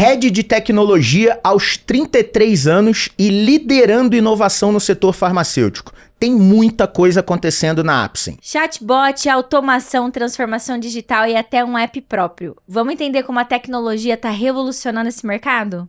Head de tecnologia aos 33 anos e liderando inovação no setor farmacêutico. Tem muita coisa acontecendo na Apsen. Chatbot, automação, transformação digital e até um app próprio. Vamos entender como a tecnologia está revolucionando esse mercado?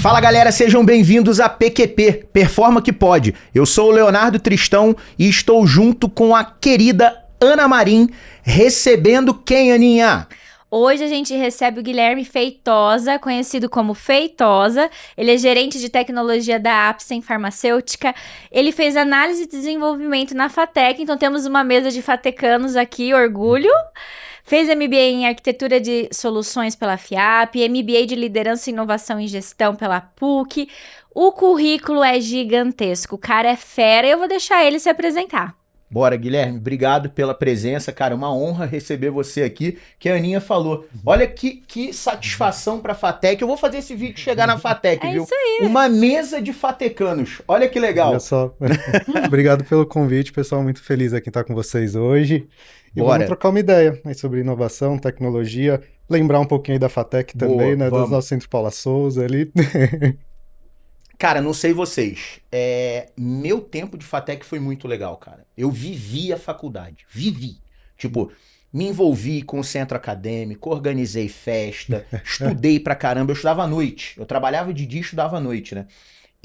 Fala galera, sejam bem-vindos a PQP, Performa que Pode. Eu sou o Leonardo Tristão e estou junto com a querida Ana Marim, recebendo quem, Aninha? Hoje a gente recebe o Guilherme Feitosa, conhecido como Feitosa. Ele é gerente de tecnologia da Apsen Farmacêutica. Ele fez análise de desenvolvimento na FATEC, então temos uma mesa de fatecanos aqui, orgulho. Fez MBA em Arquitetura de Soluções pela FIAP, MBA de Liderança, Inovação e Gestão pela PUC. O currículo é gigantesco, o cara é fera, eu vou deixar ele se apresentar. Bora, Guilherme, obrigado pela presença, cara, uma honra receber você aqui, que a Aninha falou. Olha que satisfação pra FATEC, eu vou fazer esse vídeo chegar na FATEC, viu? Isso aí. Uma mesa de fatecanos, olha que legal. Olha só, obrigado pelo convite, pessoal, muito feliz aqui em estar com vocês hoje. E vamos trocar uma ideia aí sobre inovação, tecnologia, lembrar um pouquinho aí da FATEC também, boa, né, dos nossos Centro Paula Souza ali. Cara, não sei vocês, meu tempo de FATEC foi muito legal, cara. Eu vivi a faculdade, Tipo, me envolvi com o centro acadêmico, organizei festa, estudei pra caramba, eu estudava à noite. Eu trabalhava de dia e estudava à noite, né?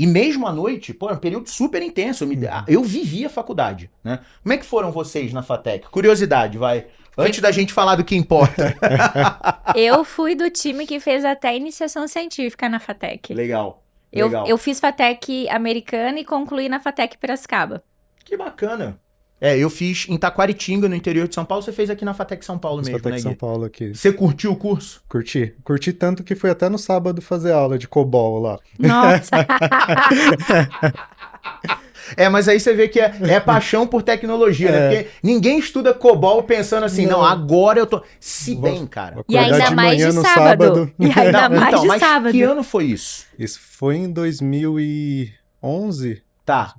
E mesmo à noite, pô, era um período super intenso, eu vivi a faculdade, né? Como é que foram vocês na FATEC? Curiosidade, vai. Antes da gente falar do que importa. Eu fui do time que fez até iniciação científica na FATEC. Legal. Eu fiz FATEC americana e concluí na FATEC Piracicaba. Que bacana. Eu fiz em Taquaritinga, no interior de São Paulo. Você fez aqui na FATEC São Paulo mesmo, FATEC né, Gui? São Paulo aqui. Você curtiu o curso? Curti tanto que fui até no sábado fazer aula de COBOL lá. Nossa! Mas aí você vê que é paixão por tecnologia, né? Porque ninguém estuda COBOL pensando assim, não, agora eu tô... Se bem, cara. E ainda mais de sábado. E ainda mais de sábado. Que ano foi isso? Isso foi em 2011. Tá.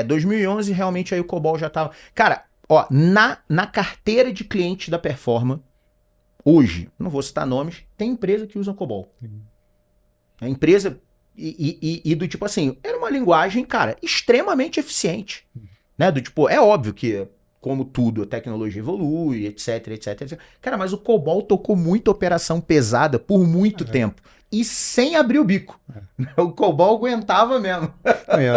2011 realmente aí o COBOL já tava... Cara, ó, na carteira de clientes da Performa, hoje, não vou citar nomes, tem empresa que usa COBOL. A empresa... E do tipo assim, era uma linguagem, cara, extremamente eficiente, né? Do tipo, é óbvio que, como tudo, a tecnologia evolui, etc, etc, etc. Cara, mas o COBOL tocou muita operação pesada por muito tempo. E sem abrir o bico. O COBOL aguentava mesmo.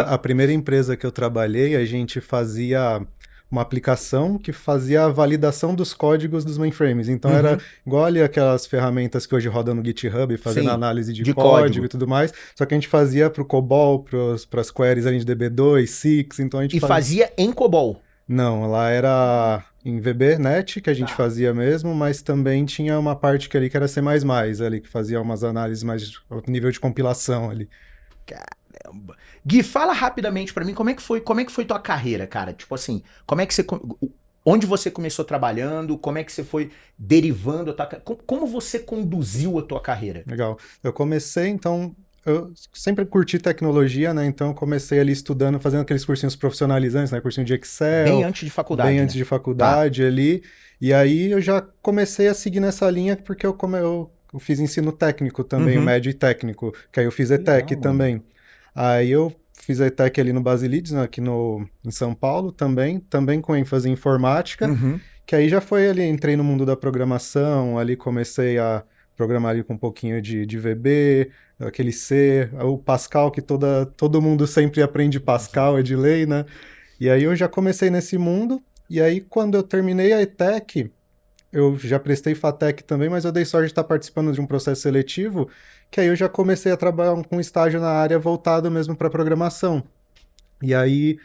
A primeira empresa que eu trabalhei, a gente fazia uma aplicação que fazia a validação dos códigos dos mainframes. Então era igual ali aquelas ferramentas que hoje rodam no GitHub, fazendo análise de código e tudo mais. Só que a gente fazia para o COBOL, para as queries ali de DB2, SIX, então a gente fazia em COBOL? Não, lá era em VB.NET que a gente fazia mesmo, mas também tinha uma parte ali que era C++ ali, que fazia umas análises mais alto nível de compilação ali. Caramba. Gui, fala rapidamente pra mim como é que foi tua carreira, cara? Tipo assim, onde você começou trabalhando, como é que você foi derivando, como você conduziu a tua carreira? Legal. Eu comecei, então, eu sempre curti tecnologia, né? Então eu comecei ali estudando, fazendo aqueles cursinhos profissionalizantes, né? Cursinho de Excel. Bem antes de faculdade. Bem antes de faculdade ali. E aí eu já comecei a seguir nessa linha porque eu fiz ensino técnico também, o médio e técnico, que aí eu fiz ETEC também. Aí eu fiz a ETEC ali no Basilides, né, aqui em São Paulo também com ênfase em informática, que aí já foi ali, entrei no mundo da programação, ali comecei a programar ali com um pouquinho de VB, aquele C, o Pascal, que todo mundo sempre aprende Pascal, é de lei, né? E aí eu já comecei nesse mundo, e aí quando eu terminei a ETEC, eu já prestei FATEC também, mas eu dei sorte de estar participando de um processo seletivo, que aí eu já comecei a trabalhar com estágio na área voltado mesmo para programação. E aí...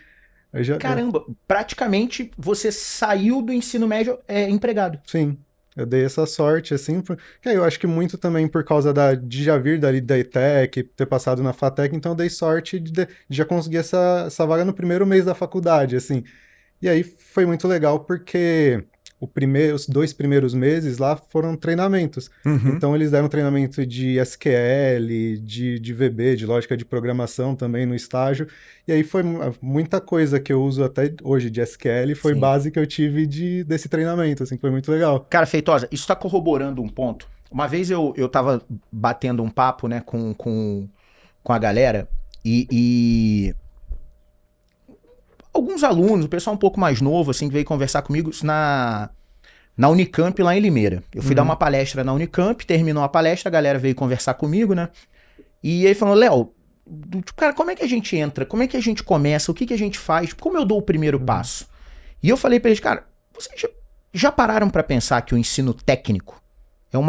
Caramba, praticamente você saiu do ensino médio empregado. Sim, eu dei essa sorte, assim, porque eu acho que muito também por causa de já vir dali da ETEC, ter passado na FATEC, então eu dei sorte de já conseguir essa vaga no primeiro mês da faculdade, assim. E aí foi muito legal porque os 2 primeiros meses lá foram treinamentos. Então, eles deram treinamento de SQL, de VB, de lógica de programação também no estágio. E aí foi muita coisa que eu uso até hoje de SQL, foi base que eu tive desse treinamento, assim, foi muito legal. Cara, Feitosa, isso tá corroborando um ponto. Uma vez eu tava batendo um papo, né, com a galera e alguns alunos, o pessoal um pouco mais novo, assim, que veio conversar comigo na Unicamp, lá em Limeira. Eu fui dar uma palestra na Unicamp, terminou a palestra, a galera veio conversar comigo, né? E aí falou, Léo, cara, como é que a gente entra? Como é que a gente começa? O que a gente faz? Como eu dou o primeiro passo? E eu falei pra eles, cara, vocês já pararam pra pensar que o ensino técnico é um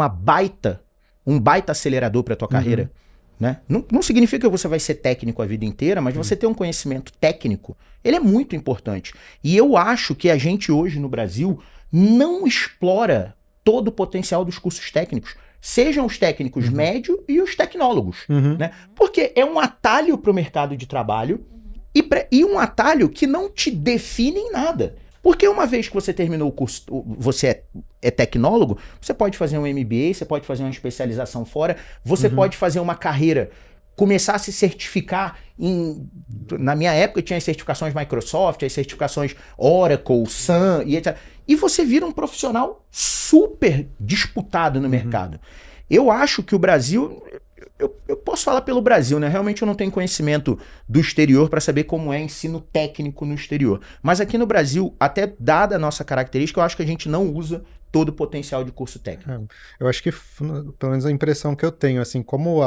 baita acelerador pra tua carreira? Né? Não significa que você vai ser técnico a vida inteira, mas você ter um conhecimento técnico, ele é muito importante. E eu acho que a gente hoje no Brasil não explora todo o potencial dos cursos técnicos, sejam os técnicos médio e os tecnólogos, né? Porque é um atalho para o mercado de trabalho e um atalho que não te define em nada. Porque uma vez que você terminou o curso, você é tecnólogo, você pode fazer um MBA, você pode fazer uma especialização fora, você pode fazer uma carreira, começar a se certificar na minha época tinha as certificações Microsoft, as certificações Oracle, Sun e etc. E você vira um profissional super disputado no mercado. Eu acho que o Brasil... Eu posso falar pelo Brasil, né? Realmente eu não tenho conhecimento do exterior para saber como é ensino técnico no exterior. Mas aqui no Brasil, até dada a nossa característica, eu acho que a gente não usa todo o potencial de curso técnico. Eu acho que, pelo menos a impressão que eu tenho, assim, como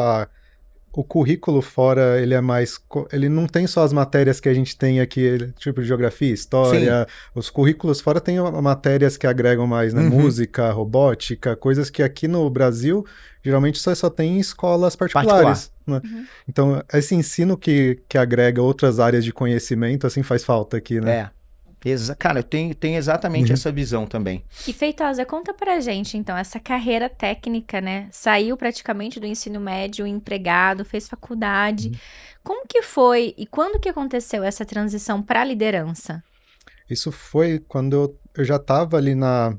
o currículo fora, ele é mais... Ele não tem só as matérias que a gente tem aqui, tipo de geografia, história. Sim. Os currículos fora tem matérias que agregam mais, né? Música, robótica, coisas que aqui no Brasil, geralmente só tem em escolas particulares. Né? Então, esse ensino que agrega outras áreas de conhecimento, assim, faz falta aqui, né? Cara, eu tenho exatamente essa visão também. E Feitosa, conta pra gente, então, essa carreira técnica, né? Saiu praticamente do ensino médio, empregado, fez faculdade. Como que foi e quando que aconteceu essa transição pra liderança? Isso foi quando eu já estava ali na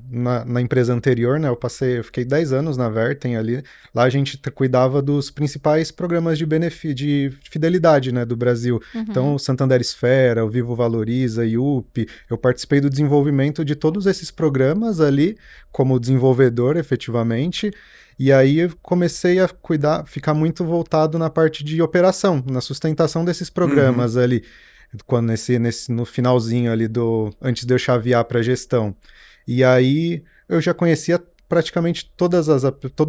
empresa anterior, né? Eu fiquei 10 anos na Vertem ali. Lá a gente cuidava dos principais programas de fidelidade, né, do Brasil. Então, o Santander Esfera, o Vivo Valoriza, IUP. Eu participei do desenvolvimento de todos esses programas ali, como desenvolvedor, efetivamente. E aí eu comecei a ficar muito voltado na parte de operação, na sustentação desses programas ali. Quando no finalzinho ali antes de eu chavear para gestão. E aí eu já conhecia praticamente todos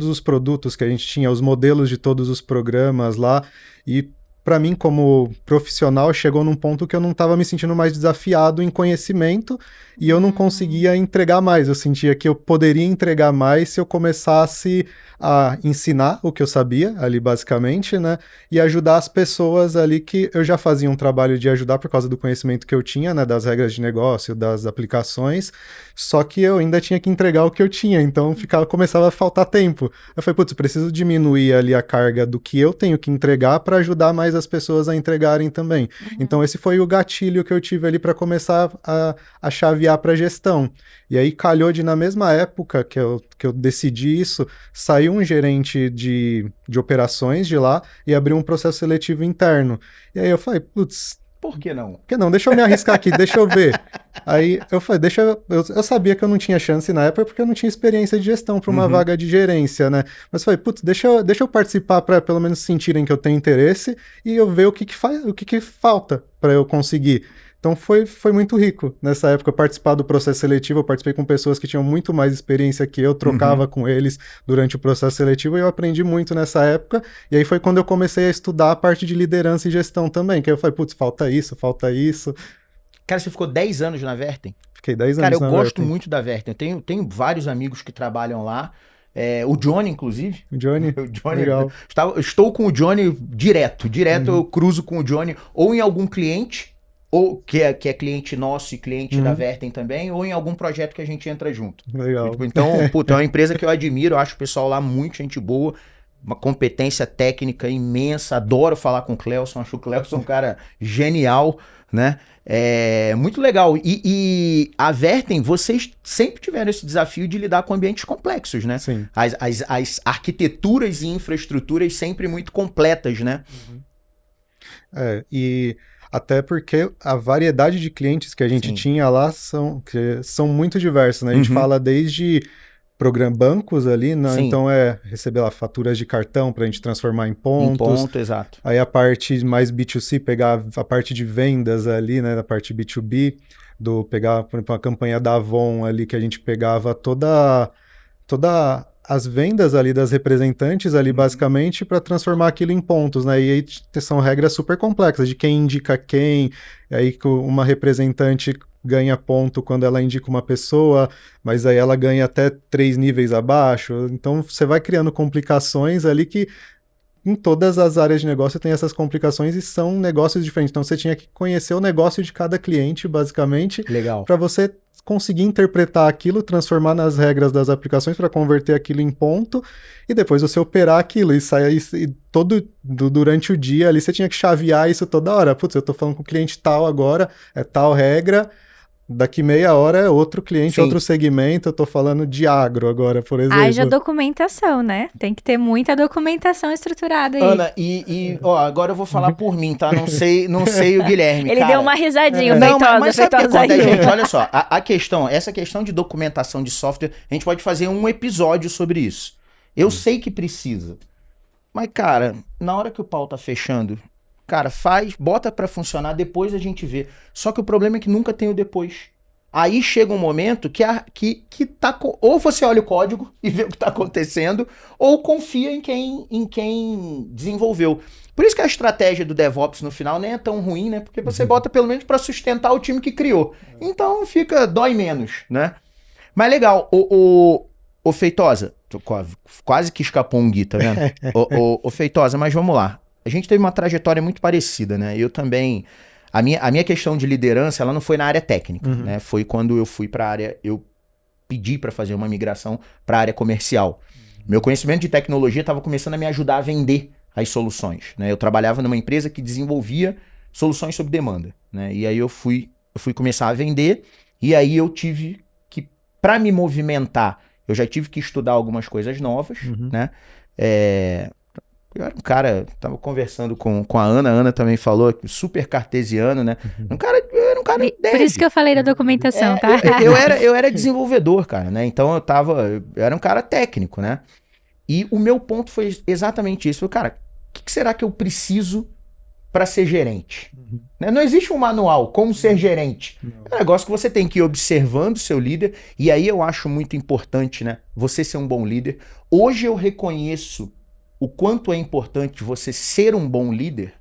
os produtos que a gente tinha, os modelos de todos os programas lá, e para mim, como profissional, chegou num ponto que eu não estava me sentindo mais desafiado em conhecimento e eu não conseguia entregar mais. Eu sentia que eu poderia entregar mais se eu começasse a ensinar o que eu sabia ali, basicamente, né? E ajudar as pessoas ali que eu já fazia um trabalho de ajudar por causa do conhecimento que eu tinha, né? Das regras de negócio, das aplicações, só que eu ainda tinha que entregar o que eu tinha, então começava a faltar tempo. Eu falei, putz, preciso diminuir ali a carga do que eu tenho que entregar para ajudar mais as pessoas a entregarem também. Então esse foi o gatilho que eu tive ali para começar a chavear para gestão. E aí calhou na mesma época que eu decidi isso, saiu um gerente de operações de lá e abriu um processo seletivo interno. E aí eu falei, putz, por que não? Por que não? Deixa eu me arriscar aqui, deixa eu ver. Aí eu falei, eu sabia que eu não tinha chance na época porque eu não tinha experiência de gestão para uma vaga de gerência, né? Mas falei, putz, deixa eu participar para pelo menos sentirem que eu tenho interesse e eu ver o que falta para eu conseguir. Então foi muito rico nessa época participar do processo seletivo. Eu participei com pessoas que tinham muito mais experiência que eu, trocava com eles durante o processo seletivo e eu aprendi muito nessa época. E aí foi quando eu comecei a estudar a parte de liderança e gestão também, que aí eu falei, putz, falta isso. Cara, você ficou 10 anos na Vertem? Fiquei 10 anos na Vertem. Cara, eu gosto Vertem. muito da Vertem. Eu tenho vários amigos que trabalham lá. O Johnny, inclusive. O Johnny, legal. Estou com o Johnny direto eu cruzo com o Johnny ou em algum cliente, ou que é cliente nosso e cliente da Vertem também, ou em algum projeto que a gente entra junto. Legal. Então, é uma empresa que eu admiro, eu acho o pessoal lá muito gente boa, uma competência técnica imensa, adoro falar com o Clelson, acho o Clelson um cara genial, né? É muito legal. E a Vertem, vocês sempre tiveram esse desafio de lidar com ambientes complexos, né? Sim. As arquiteturas e infraestruturas sempre muito completas, né? E até porque a variedade de clientes que a gente tinha lá são muito diversos, né? A gente fala desde bancos ali, né? Então receber lá faturas de cartão para a gente transformar em pontos. Exato. Aí a parte mais B2C, pegar a parte de vendas ali, né? Da parte B2B, pegar, por exemplo, a campanha da Avon ali, que a gente pegava toda as vendas ali das representantes ali, basicamente, para transformar aquilo em pontos, né? E aí são regras super complexas, de quem indica quem, aí uma representante ganha ponto quando ela indica uma pessoa, mas aí ela ganha até 3 níveis abaixo. Então, você vai criando complicações ali que em todas as áreas de negócio tem essas complicações e são negócios diferentes. Então, você tinha que conhecer o negócio de cada cliente, basicamente, para você conseguir interpretar aquilo, transformar nas regras das aplicações para converter aquilo em ponto e depois você operar aquilo e sair durante o dia ali você tinha que chavear isso toda hora. Putz, eu tô falando com o cliente tal agora, é tal regra, daqui meia hora é outro cliente, outro segmento, eu tô falando de agro agora, por exemplo. Haja documentação, né? Tem que ter muita documentação estruturada aí. Ana, ó, agora eu vou falar por mim, tá? Não sei o Guilherme, Ele deu uma risadinha, Não, mas sabe o que acontece, aí. gente? Olha só, essa questão de documentação de software, a gente pode fazer um episódio sobre isso. Eu sei que precisa, mas, cara, na hora que o pau tá fechando, cara, bota pra funcionar, depois a gente vê. Só que o problema é que nunca tem o depois. Aí chega um momento que ou você olha o código e vê o que tá acontecendo, ou confia em quem desenvolveu. Por isso que a estratégia do DevOps no final nem é tão ruim, né? Porque você bota pelo menos pra sustentar o time que criou. Então dói menos, né? Mas legal, o Feitosa, quase que escapou um Gui, tá vendo? o Feitosa, mas vamos lá. A gente teve uma trajetória muito parecida, né? Eu também... A minha questão de liderança, ela não foi na área técnica, né? Foi quando eu fui para a área... Eu pedi para fazer uma migração para a área comercial. Meu conhecimento de tecnologia estava começando a me ajudar a vender as soluções, né? Eu trabalhava numa empresa que desenvolvia soluções sob demanda, né? E aí eu fui começar a vender, e aí eu tive que, para me movimentar, eu já tive que estudar algumas coisas novas, né? Eu era um cara, tava conversando com a Ana também falou, super cartesiano, né? Eu era um cara Por isso que eu falei da documentação, tá? Eu era desenvolvedor, cara, né? Então eu era um cara técnico, né? E o meu ponto foi exatamente isso. Cara, o que será que eu preciso para ser gerente? Né? Não existe um manual como ser gerente. É um negócio que você tem que ir observando o seu líder, e aí eu acho muito importante, né? Você ser um bom líder. Hoje eu reconheço o quanto é importante você ser um bom líder,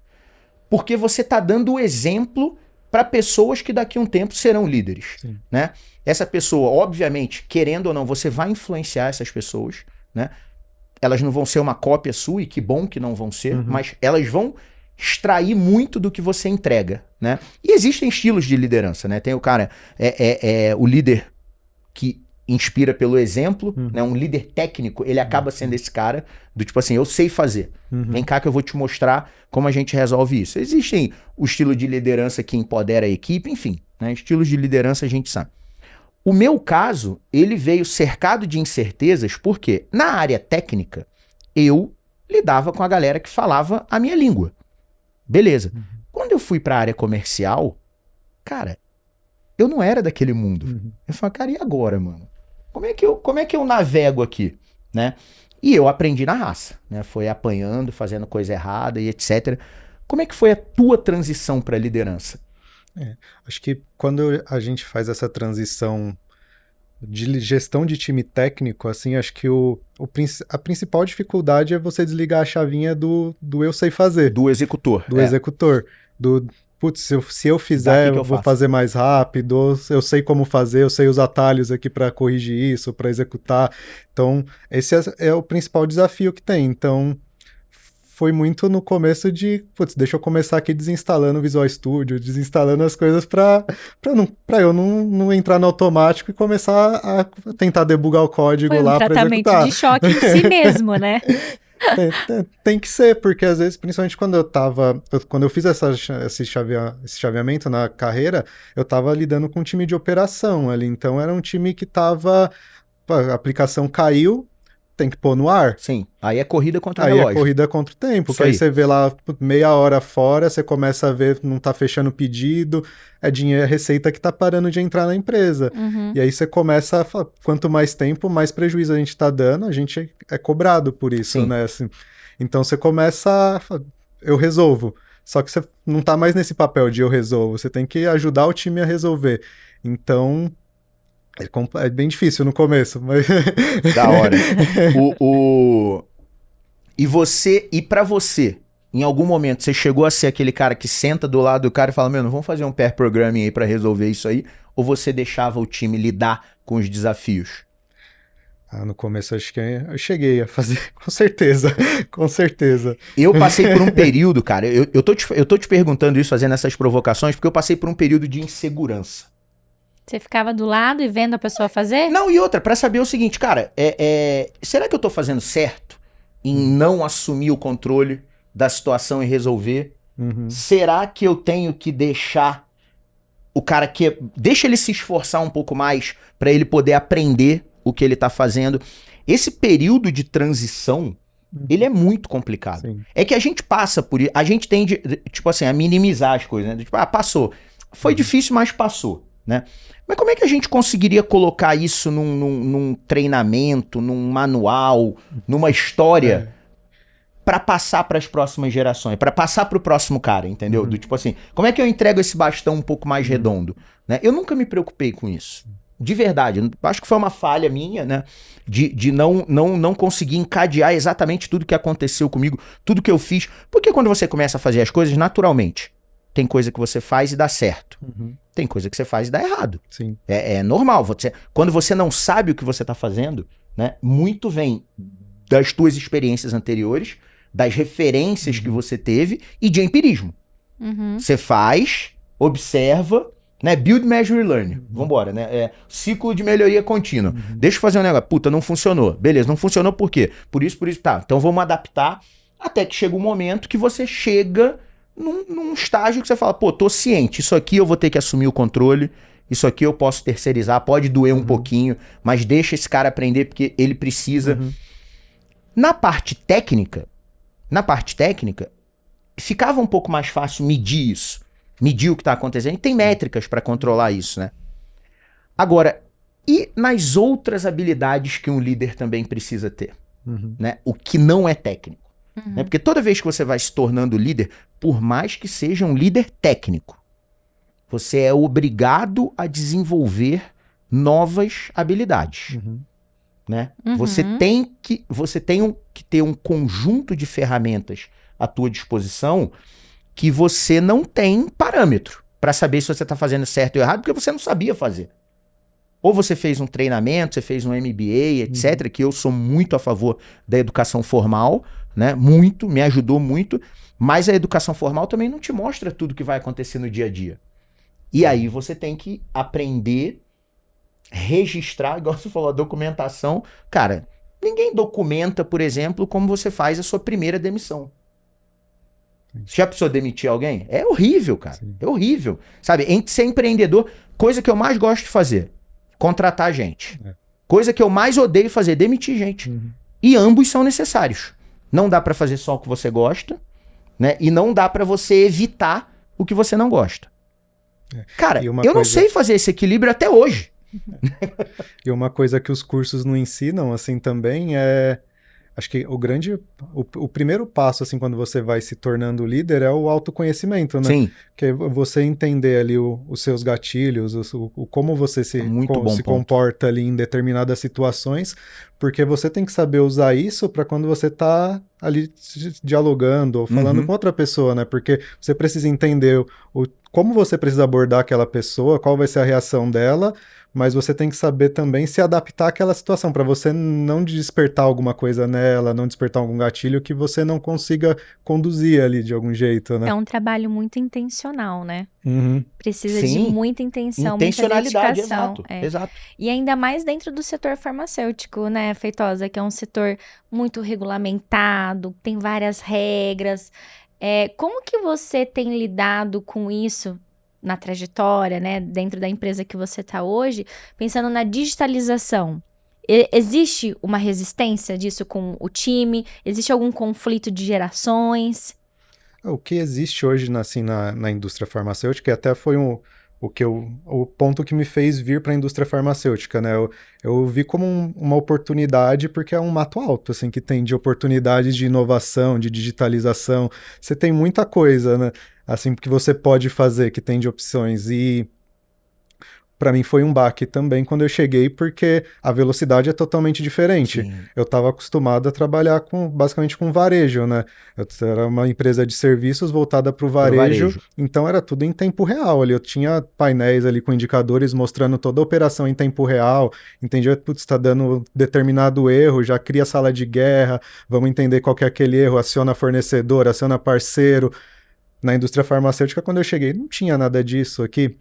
porque você está dando o exemplo para pessoas que daqui a um tempo serão líderes, né? Essa pessoa, obviamente, querendo ou não, você vai influenciar essas pessoas, né? Elas não vão ser uma cópia sua, e que bom que não vão ser, mas elas vão extrair muito do que você entrega, né? E existem estilos de liderança, né? Tem o cara, o líder que inspira pelo exemplo, né? Um líder técnico, ele acaba sendo esse cara do tipo assim, eu sei fazer. Vem cá que eu vou te mostrar como a gente resolve isso. Existem o estilo de liderança que empodera a equipe, enfim, né? Estilos de liderança a gente sabe. O meu caso, ele veio cercado de incertezas, porque na área técnica, eu lidava com a galera que falava a minha língua. Beleza. Quando eu fui para a área comercial, cara, eu não era daquele mundo. Eu falei, cara, e agora, mano? Como é que eu navego aqui, né? E eu aprendi na raça, né? Foi apanhando, fazendo coisa errada e etc. Como é que foi a tua transição para a liderança? Acho que quando a gente faz essa transição de gestão de time técnico, assim, acho que a principal dificuldade é você desligar a chavinha do eu sei fazer. Do executor. Do executor. Putz, se eu fizer, eu vou fazer mais rápido, eu sei como fazer, eu sei os atalhos aqui para corrigir isso, para executar. Então, esse é o principal desafio que tem. Então, foi muito no começo de, putz, deixa eu começar aqui desinstalando o Visual Studio, desinstalando as coisas para eu não entrar no automático e começar a tentar debugar o código lá para executar. Foi um tratamento de choque em si mesmo, né? Tem que ser, porque às vezes, principalmente quando eu fiz esse chaveamento na carreira, eu tava lidando com um time de operação ali, então era um time que tava, a aplicação caiu, tem que pôr no ar. Sim, aí é corrida contra o Aí relógio. é corrida contra o tempo, Isso que aí aí. você vê lá meia hora fora, você começa a ver, não tá fechando o pedido, é dinheiro, é receita que tá parando de entrar na empresa. E aí você começa a falar, quanto mais tempo, mais prejuízo a gente tá dando, a gente é cobrado por isso, Sim. né? Assim, então você começa a falar, eu resolvo. Só que você não tá mais nesse papel de eu resolvo, você tem que ajudar o time a resolver. Então, é bem difícil no começo, mas... Da hora. E pra você, em algum momento, você chegou a ser aquele cara que senta do lado do cara e fala, meu, não vamos fazer um pair programming aí pra resolver isso aí? Ou você deixava o time lidar com os desafios? No começo acho que eu cheguei a fazer, com certeza, com certeza. Eu passei por um período, cara, eu tô te perguntando isso, fazendo essas provocações, porque eu passei por um período de insegurança. Você ficava do lado e vendo a pessoa fazer? Não, e outra, pra saber o seguinte, cara, será que eu tô fazendo certo em não assumir o controle da situação e resolver? Será que eu tenho que deixar o cara que... Deixa ele se esforçar um pouco mais pra ele poder aprender o que ele tá fazendo. Esse período de transição, ele é muito complicado. Sim. É que a gente passa por isso, a gente tende, tipo assim, a minimizar as coisas, né? Tipo, passou. Foi difícil, mas passou, né? Mas como é que a gente conseguiria colocar isso num treinamento, num manual, numa história, pra passar pras próximas gerações, pra passar pro próximo cara, entendeu? Do tipo assim, como é que eu entrego esse bastão um pouco mais redondo, né? Eu nunca me preocupei com isso. De verdade, acho que foi uma falha minha, né? De não conseguir encadear exatamente tudo que aconteceu comigo, tudo que eu fiz. Porque quando você começa a fazer as coisas, naturalmente, tem coisa que você faz e dá certo. Tem coisa que você faz e dá errado. Sim. É normal. Quando você não sabe o que você tá fazendo, né? Muito vem das tuas experiências anteriores, das referências que você teve e de empirismo. Você faz, observa, né? Build, measure, learn. Vambora, né? Ciclo de melhoria contínua. Deixa eu fazer um negócio. Puta, não funcionou. Beleza, não funcionou por quê? Por isso. Tá, então vamos adaptar até que chega um momento que você chega num estágio que você fala, pô, tô ciente, isso aqui eu vou ter que assumir o controle, isso aqui eu posso terceirizar, pode doer um pouquinho, mas deixa esse cara aprender porque ele precisa. Na parte técnica, ficava um pouco mais fácil medir isso. Medir o que está acontecendo. E tem métricas para controlar isso, né? Agora, e nas outras habilidades que um líder também precisa ter? Né? O que não é técnico. Né? Porque toda vez que você vai se tornando líder, por mais que seja um líder técnico, você é obrigado a desenvolver novas habilidades. Né? Você tem que ter um conjunto de ferramentas à tua disposição que você não tem parâmetro para saber se você está fazendo certo ou errado, porque você não sabia fazer. Ou você fez um treinamento, você fez um MBA, etc., que eu sou muito a favor da educação formal, né? Muito, me ajudou muito, mas a educação formal também não te mostra tudo que vai acontecer no dia a dia. E aí você tem que aprender, registrar, igual você falou, a documentação. Cara, ninguém documenta, por exemplo, como você faz a sua primeira demissão. Você já precisou demitir alguém? É horrível, cara. Sim. É horrível. Sabe, ser empreendedor, coisa que eu mais gosto de fazer, contratar gente. Coisa que eu mais odeio fazer, demitir gente. E ambos são necessários. Não dá pra fazer só o que você gosta, né? E não dá pra você evitar o que você não gosta. Cara, eu não sei fazer esse equilíbrio até hoje. E uma coisa que os cursos não ensinam, assim, também é... Acho que o primeiro passo, assim, quando você vai se tornando líder é o autoconhecimento, né? Sim. Que é você entender ali os seus gatilhos, como você se comporta ali em determinadas situações, porque você tem que saber usar isso para quando você tá ali dialogando ou falando com outra pessoa, né? Porque você precisa entender como você precisa abordar aquela pessoa, qual vai ser a reação dela, mas você tem que saber também se adaptar àquela situação, para você não despertar alguma coisa nela, não despertar algum gatilho que você não consiga conduzir ali de algum jeito, né? É um trabalho muito intencional, né? Uhum. Precisa de Sim. muita intenção, muita Intencionalidade, dedicação. exato. É. Exato. E ainda mais dentro do setor farmacêutico, né, Feitosa? Que é um setor muito regulamentado, tem várias regras. Como que você tem lidado com isso na trajetória, né, dentro da empresa que você está hoje, pensando na digitalização? Existe uma resistência disso com o time? Existe algum conflito de gerações? O que existe hoje assim, na indústria farmacêutica, e até foi o ponto que me fez vir para a indústria farmacêutica, né? Eu vi como uma oportunidade, porque é um mato alto, assim, que tem de oportunidades de inovação, de digitalização. Você tem muita coisa, né? Assim, que você pode fazer, que tem de opções. E para mim foi um baque também quando eu cheguei, porque a velocidade é totalmente diferente. Sim. Eu estava acostumado a trabalhar basicamente com varejo, né? Eu era uma empresa de serviços voltada para o varejo, então era tudo em tempo real ali. Eu tinha painéis ali com indicadores mostrando toda a operação em tempo real, entendia, putz, está dando determinado erro, já cria sala de guerra, vamos entender qual que é aquele erro, aciona fornecedor, aciona parceiro. Na indústria farmacêutica, quando eu cheguei, não tinha nada disso aqui.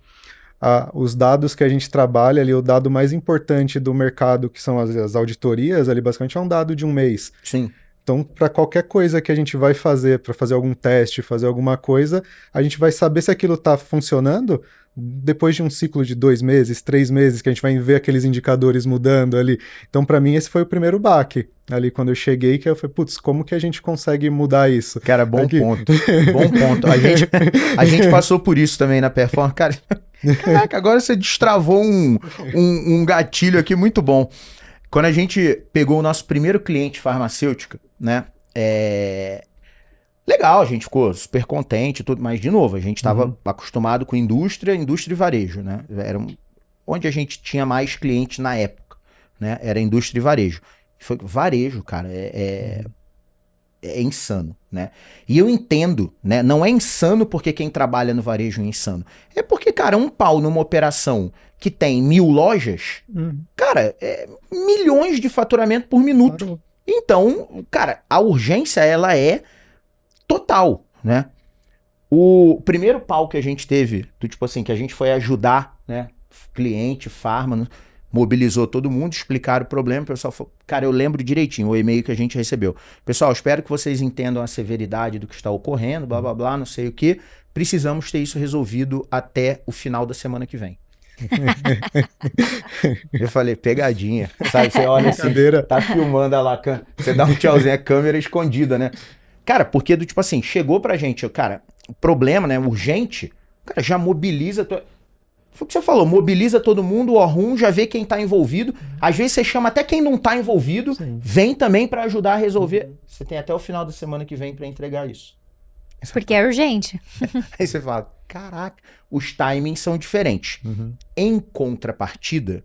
Os dados que a gente trabalha ali, o dado mais importante do mercado, que são as auditorias, ali basicamente é um dado de um mês. Sim. Então, para qualquer coisa que a gente vai fazer, para fazer algum teste, fazer alguma coisa, a gente vai saber se aquilo está funcionando depois de um ciclo de 2 meses, 3 meses, que a gente vai ver aqueles indicadores mudando ali. Então, para mim, esse foi o primeiro baque. Ali, quando eu cheguei, que eu falei, putz, como que a gente consegue mudar isso? Cara, bom ponto. Bom ponto. A gente passou por isso também na performance. Cara, caraca, agora você destravou um gatilho aqui muito bom. Quando a gente pegou o nosso primeiro cliente farmacêutico, né? Legal, a gente ficou super contente e tudo, mas, de novo, a gente estava acostumado com indústria e varejo, né? Era onde a gente tinha mais clientes na época, né? Era indústria e varejo. Varejo, cara, é insano, né? E eu entendo, né? Não é insano porque quem trabalha no varejo é insano. É porque, cara, um pau numa operação que tem 1000 lojas, cara, é milhões de faturamento por minuto. Claro. Então, cara, a urgência, ela é total, né? O primeiro pau que a gente teve, tipo assim, que a gente foi ajudar, né? Cliente, farma, mobilizou todo mundo, explicaram o problema, o pessoal falou, cara, eu lembro direitinho o e-mail que a gente recebeu. Pessoal, espero que vocês entendam a severidade do que está ocorrendo, blá, blá, blá, não sei o que. Precisamos ter isso resolvido até o final da semana que vem. Eu falei, pegadinha, sabe? Você olha assim, tá filmando a Lacan, você dá um tchauzinho, a câmera escondida, né? Cara, porque do tipo assim, chegou pra gente, cara, o problema, né, urgente, cara, já mobiliza... Foi o que você falou, mobiliza todo mundo, o RUM já vê quem tá envolvido, às vezes você chama até quem não tá envolvido, vem também pra ajudar a resolver. Você tem até o final da semana que vem pra entregar isso. Porque é urgente. Aí você fala, caraca, os timings são diferentes. Em contrapartida,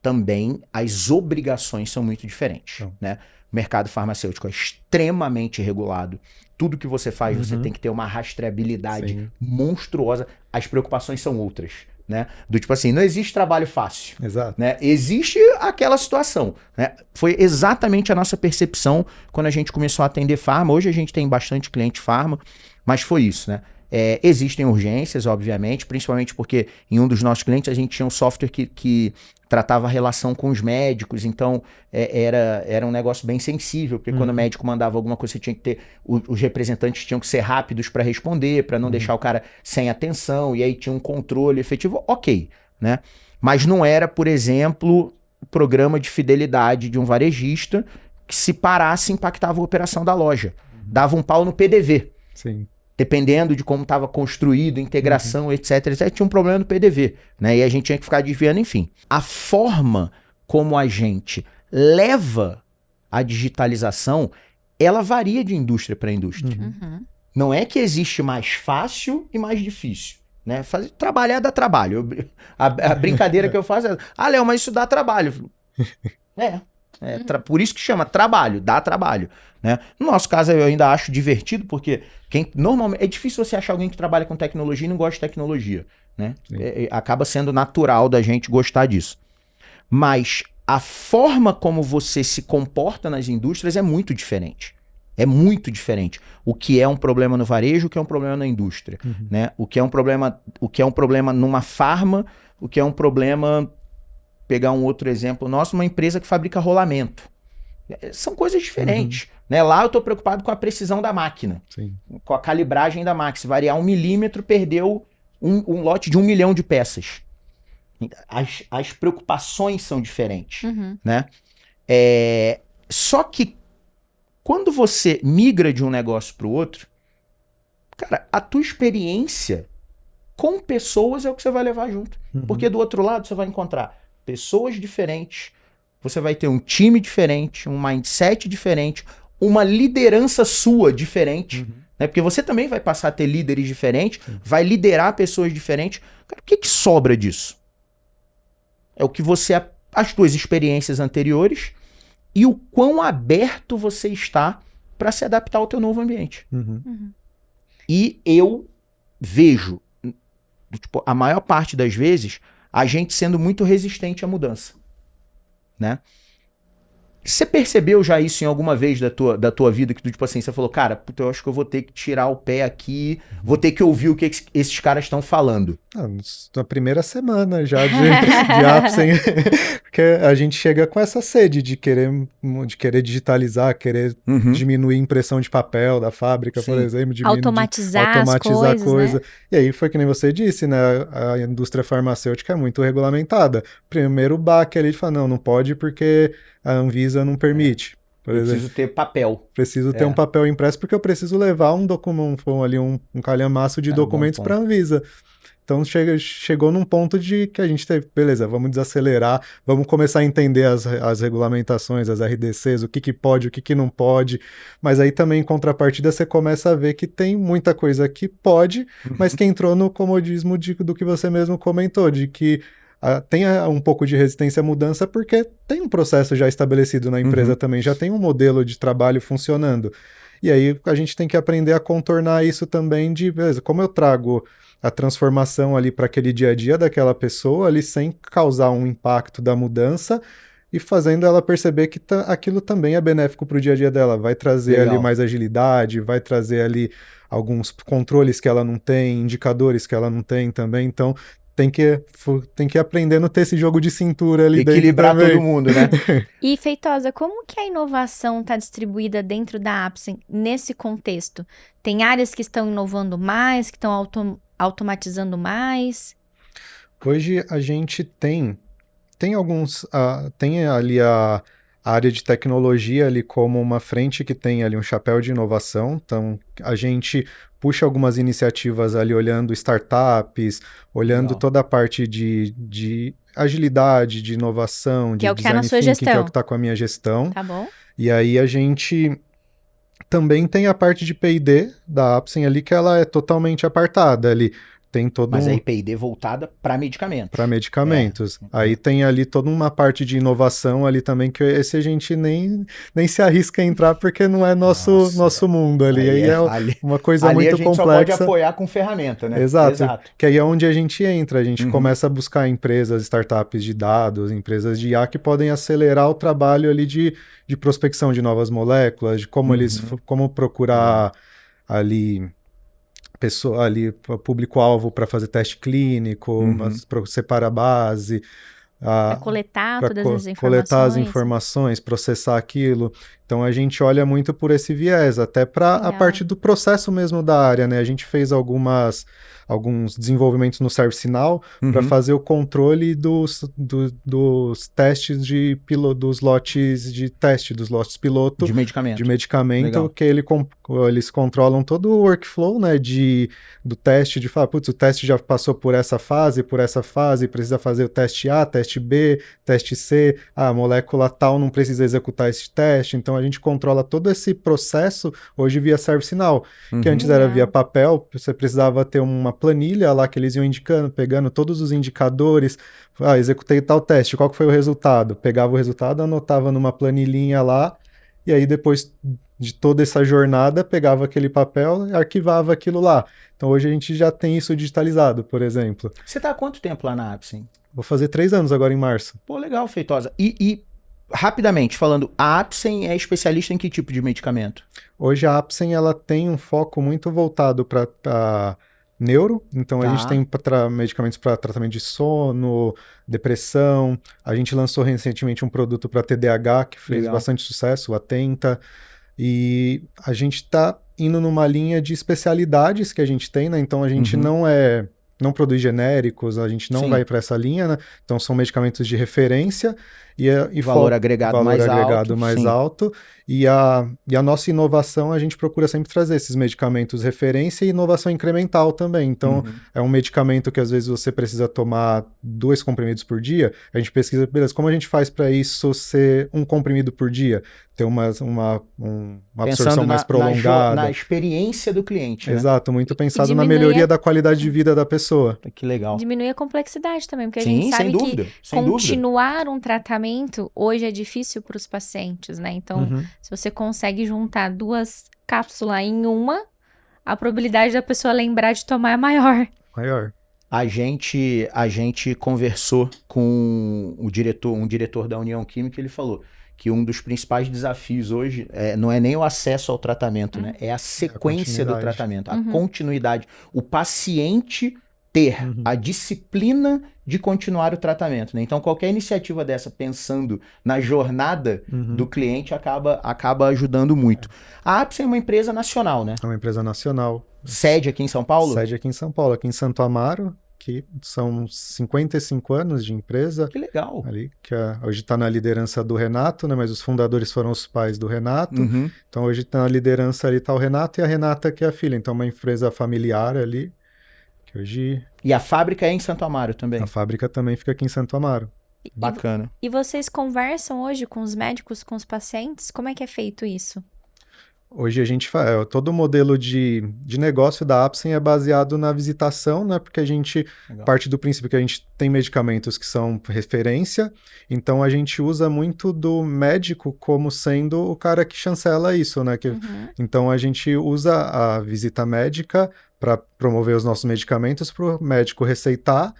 também as obrigações são muito diferentes, né? O mercado farmacêutico é extremamente regulado. Tudo que você faz, você tem que ter uma rastreabilidade monstruosa. As preocupações são outras, né? Do tipo assim, não existe trabalho fácil. Exato. Né? Existe aquela situação, né? Foi exatamente a nossa percepção quando a gente começou a atender farma. Hoje a gente tem bastante cliente farma, mas foi isso, né? Existem urgências, obviamente, principalmente porque em um dos nossos clientes a gente tinha um software que tratava a relação com os médicos, então era um negócio bem sensível, porque quando o médico mandava alguma coisa, você tinha que ter, os representantes tinham que ser rápidos para responder, para não deixar o cara sem atenção, e aí tinha um controle efetivo, ok, né? Mas não era, por exemplo, o programa de fidelidade de um varejista que se parasse impactava a operação da loja. Dava um pau no PDV. Sim. Dependendo de como estava construído, integração, etc, tinha um problema no PDV, né? E a gente tinha que ficar desviando, enfim. A forma como a gente leva a digitalização, ela varia de indústria para indústria. Não é que existe mais fácil e mais difícil, né? Trabalhar dá trabalho. A brincadeira que eu faço é, Léo, mas isso dá trabalho. Por isso que chama trabalho, dá trabalho, né? No nosso caso, eu ainda acho divertido, porque normalmente é difícil você achar alguém que trabalha com tecnologia e não gosta de tecnologia, né? Acaba sendo natural da gente gostar disso. Mas a forma como você se comporta nas indústrias é muito diferente. É muito diferente. O que é um problema no varejo, o que é um problema na indústria, né? O que é um problema numa farma, o que é um problema... Pegar um outro exemplo nosso, uma empresa que fabrica rolamento. São coisas diferentes. Né? Lá eu estou preocupado com a precisão da máquina, com a calibragem da máquina. Se variar 1 milímetro, perdeu um lote de 1 milhão de peças. As preocupações são diferentes. Né? Só que quando você migra de um negócio para o outro, cara, a tua experiência com pessoas é o que você vai levar junto. Porque do outro lado você vai encontrar pessoas diferentes, você vai ter um time diferente, um mindset diferente, uma liderança sua diferente, né? Porque você também vai passar a ter líderes diferentes, vai liderar pessoas diferentes. Cara, o que sobra disso? É o que as tuas experiências anteriores e o quão aberto você está para se adaptar ao teu novo ambiente. E eu vejo, tipo, a maior parte das vezes, a gente sendo muito resistente à mudança, né? Você percebeu já isso em alguma vez da tua vida, que tu, tipo assim, você falou, cara, puta, eu acho que eu vou ter que tirar o pé aqui, vou ter que ouvir o que esses caras estão falando. Na primeira semana já de Apsen, porque a gente chega com essa sede de querer digitalizar, querer diminuir a impressão de papel da fábrica, por exemplo. Automatizar as coisas, né? E aí foi que nem você disse, né? A indústria farmacêutica é muito regulamentada. Primeiro baque ali de falar, não pode porque a Anvisa não permite. Eu preciso ter papel. Preciso ter um papel impresso porque eu preciso levar um calhamaço de documentos para a Anvisa. Então chegou num ponto de que a gente teve, beleza, vamos desacelerar, vamos começar a entender as regulamentações, as RDCs, o que pode, o que não pode, mas aí também em contrapartida você começa a ver que tem muita coisa que pode, mas que entrou no comodismo do que você mesmo comentou, de que tem um pouco de resistência à mudança porque tem um processo já estabelecido na empresa também, já tem um modelo de trabalho funcionando. E aí a gente tem que aprender a contornar isso também de, beleza, como eu trago a transformação ali para aquele dia a dia daquela pessoa ali sem causar um impacto da mudança e fazendo ela perceber que aquilo também é benéfico para o dia a dia dela. Vai trazer ali mais agilidade, vai trazer ali alguns controles que ela não tem, indicadores que ela não tem também, então... Tem que ir aprendendo a ter esse jogo de cintura ali dentro. Equilibrar todo mundo, né? E, Feitosa, como que a inovação está distribuída dentro da Apsen nesse contexto? Tem áreas que estão inovando mais, que estão automatizando mais? Hoje a gente tem alguns... tem ali a área de tecnologia ali como uma frente que tem ali um chapéu de inovação. Então, a gente puxa algumas iniciativas ali olhando startups, olhando toda a parte de agilidade, de inovação, de design thinking, que é o que está com a minha gestão. Tá bom. E aí a gente também tem a parte de P&D da Apsen ali, que ela é totalmente apartada ali. Tem Mas aí P&D voltada para medicamentos. Para medicamentos. Aí tem ali toda uma parte de inovação ali também, que esse a gente nem se arrisca a entrar, porque não é nosso mundo ali. Aí é uma coisa muito complexa. Ali a gente só pode apoiar com ferramenta, né? Exato. Que aí é onde a gente entra. A gente começa a buscar empresas, startups de dados, empresas de IA que podem acelerar o trabalho ali de prospecção de novas moléculas, de como como procurar ali... pessoa ali, público-alvo para fazer teste clínico, para separar a base. Para coletar todas as informações. Coletar as informações, processar aquilo. Então a gente olha muito por esse viés, até para a parte do processo mesmo da área, né? A gente fez alguns desenvolvimentos no ServiceNow para fazer o controle dos testes dos lotes de teste, dos lotes piloto de medicamento. Legal. Que ele Eles controlam todo o workflow, né, do teste, de falar, putz, o teste já passou por essa fase, precisa fazer o teste A, teste B, teste C, a molécula tal não precisa executar esse teste, então a gente controla todo esse processo hoje via ServiceNow, que antes era via papel, você precisava ter uma planilha lá que eles iam indicando, pegando todos os indicadores, executei tal teste, qual que foi o resultado? Pegava o resultado, anotava numa planilhinha lá, e aí depois de toda essa jornada, pegava aquele papel e arquivava aquilo lá. Então hoje a gente já tem isso digitalizado, por exemplo. Você tá há quanto tempo lá na Apsen? Vou fazer 3 anos agora em março. Pô, legal, Feitosa. E rapidamente falando, a Apsen é especialista em que tipo de medicamento? Hoje a Apsen ela tem um foco muito voltado para neuro, então a gente tem medicamentos para tratamento de sono, depressão. A gente lançou recentemente um produto para TDAH que fez bastante sucesso, o Atenta. E a gente está indo numa linha de especialidades que a gente tem, né? Então a gente não produz genéricos, a gente não vai para essa linha, né? Então são medicamentos de referência e valor agregado mais alto. E a nossa inovação, a gente procura sempre trazer esses medicamentos referência e inovação incremental também. Então, é um medicamento que às vezes você precisa tomar 2 comprimidos por dia. A gente pesquisa, beleza, como a gente faz para isso ser 1 comprimido por dia? Ter uma absorção mais prolongada. Na experiência do cliente, né? Exato, muito pensado na melhoria da qualidade de vida da pessoa. Que legal. Diminui a complexidade também, porque a gente sabe que continuar um tratamento hoje é difícil para os pacientes, né? Então, se você consegue juntar 2 cápsulas em uma, a probabilidade da pessoa lembrar de tomar é maior. A gente conversou com um diretor da União Química, ele falou que um dos principais desafios hoje não é nem o acesso ao tratamento, né? É a sequência do tratamento, a continuidade. O paciente ter a disciplina de continuar o tratamento, né? Então, qualquer iniciativa dessa, pensando na jornada do cliente, acaba ajudando muito. A Apsen é uma empresa nacional, né? É uma empresa nacional. Sede aqui em São Paulo? Sede aqui em São Paulo, aqui em Santo Amaro, que são 55 anos de empresa. Que legal. Ali, que hoje está na liderança do Renato, né? Mas os fundadores foram os pais do Renato. Então, hoje na liderança ali está o Renato e a Renata, que é a filha. Então, uma empresa familiar ali. Hoje... E a fábrica é em Santo Amaro também? A fábrica também fica aqui em Santo Amaro. Bacana. E vocês conversam hoje com os médicos, com os pacientes? Como é que é feito isso? Hoje a gente faz... Todo o modelo de negócio da Apsen é baseado na visitação, né? Porque a gente parte do princípio que a gente tem medicamentos que são referência, então a gente usa muito do médico como sendo o cara que chancela isso, né? Então a gente usa a visita médica para promover os nossos medicamentos para o médico receitar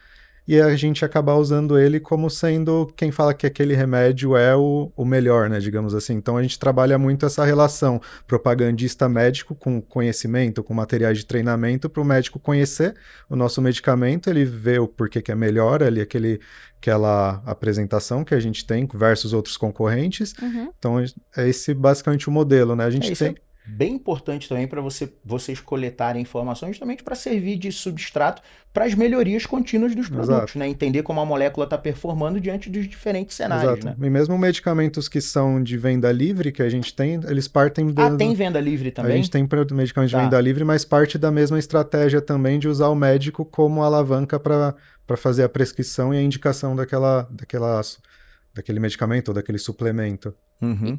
e a gente acabar usando ele como sendo quem fala que aquele remédio é o melhor, né, digamos assim. Então a gente trabalha muito essa relação propagandista médico com conhecimento, com materiais de treinamento para o médico conhecer o nosso medicamento, ele vê o porquê que é melhor ali aquela apresentação que a gente tem versus outros concorrentes. Então é esse basicamente o modelo, né? A gente tem... Bem importante também para vocês coletarem informações justamente para servir de substrato para as melhorias contínuas dos produtos, né? Entender como a molécula está performando diante dos diferentes cenários, né? E mesmo medicamentos que são de venda livre, que a gente tem, eles partem... tem venda livre também? A gente tem medicamentos de venda livre, mas parte da mesma estratégia também de usar o médico como alavanca para fazer a prescrição e a indicação daquele medicamento ou daquele suplemento.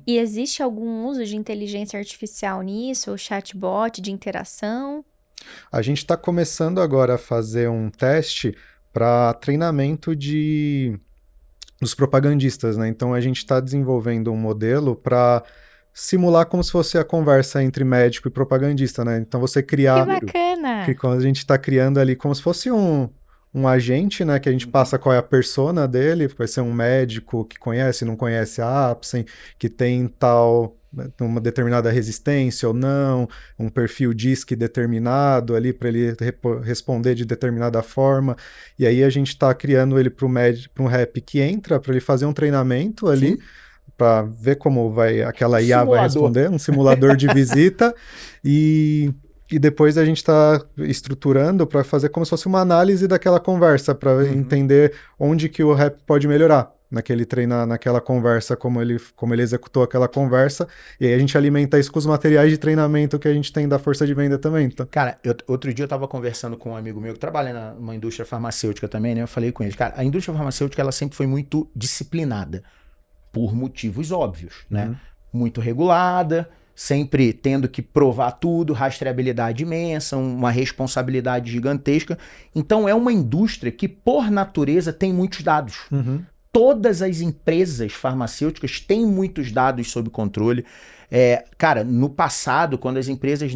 E existe algum uso de inteligência artificial nisso, ou chatbot de interação? A gente está começando agora a fazer um teste para treinamento dos propagandistas, né? Então a gente está desenvolvendo um modelo para simular como se fosse a conversa entre médico e propagandista, né? Então você criar... Que bacana! Que quando a gente está criando ali como se fosse um agente, né, que a gente passa qual é a persona dele, vai ser um médico que conhece, não conhece a Apsen, que tem uma determinada resistência ou não, um perfil DISC determinado ali para ele responder de determinada forma, e aí a gente está criando ele para um rep que entra, para ele fazer um treinamento ali, para ver como aquela IA vai responder, um simulador de visita, e depois a gente está estruturando para fazer como se fosse uma análise daquela conversa, para entender onde que o rep pode melhorar. naquela conversa, como ele executou aquela conversa, e aí a gente alimenta isso com os materiais de treinamento que a gente tem da força de venda também. Então. Cara, outro dia eu tava conversando com um amigo meu que trabalha numa indústria farmacêutica também, né? Eu falei com ele, cara, a indústria farmacêutica ela sempre foi muito disciplinada, por motivos óbvios, né? Muito regulada, sempre tendo que provar tudo, rastreabilidade imensa, uma responsabilidade gigantesca. Então é uma indústria que, por natureza, tem muitos dados. Todas as empresas farmacêuticas têm muitos dados sob controle. Cara, no passado, quando as empresas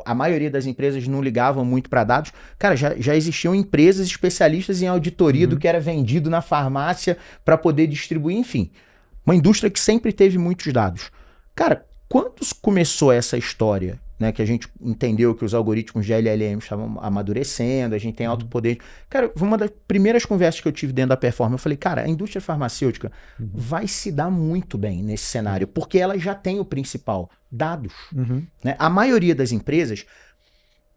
a maioria das empresas não ligavam muito para dados, cara, já existiam empresas especialistas em auditoria do que era vendido na farmácia para poder distribuir, enfim. Uma indústria que sempre teve muitos dados. Cara, quando começou essa história, né, que a gente entendeu que os algoritmos de LLM estavam amadurecendo, a gente tem alto poder. Cara, foi uma das primeiras conversas que eu tive dentro da Performa. Eu falei, cara, a indústria farmacêutica vai se dar muito bem nesse cenário, porque ela já tem o principal, dados. Né? A maioria das empresas,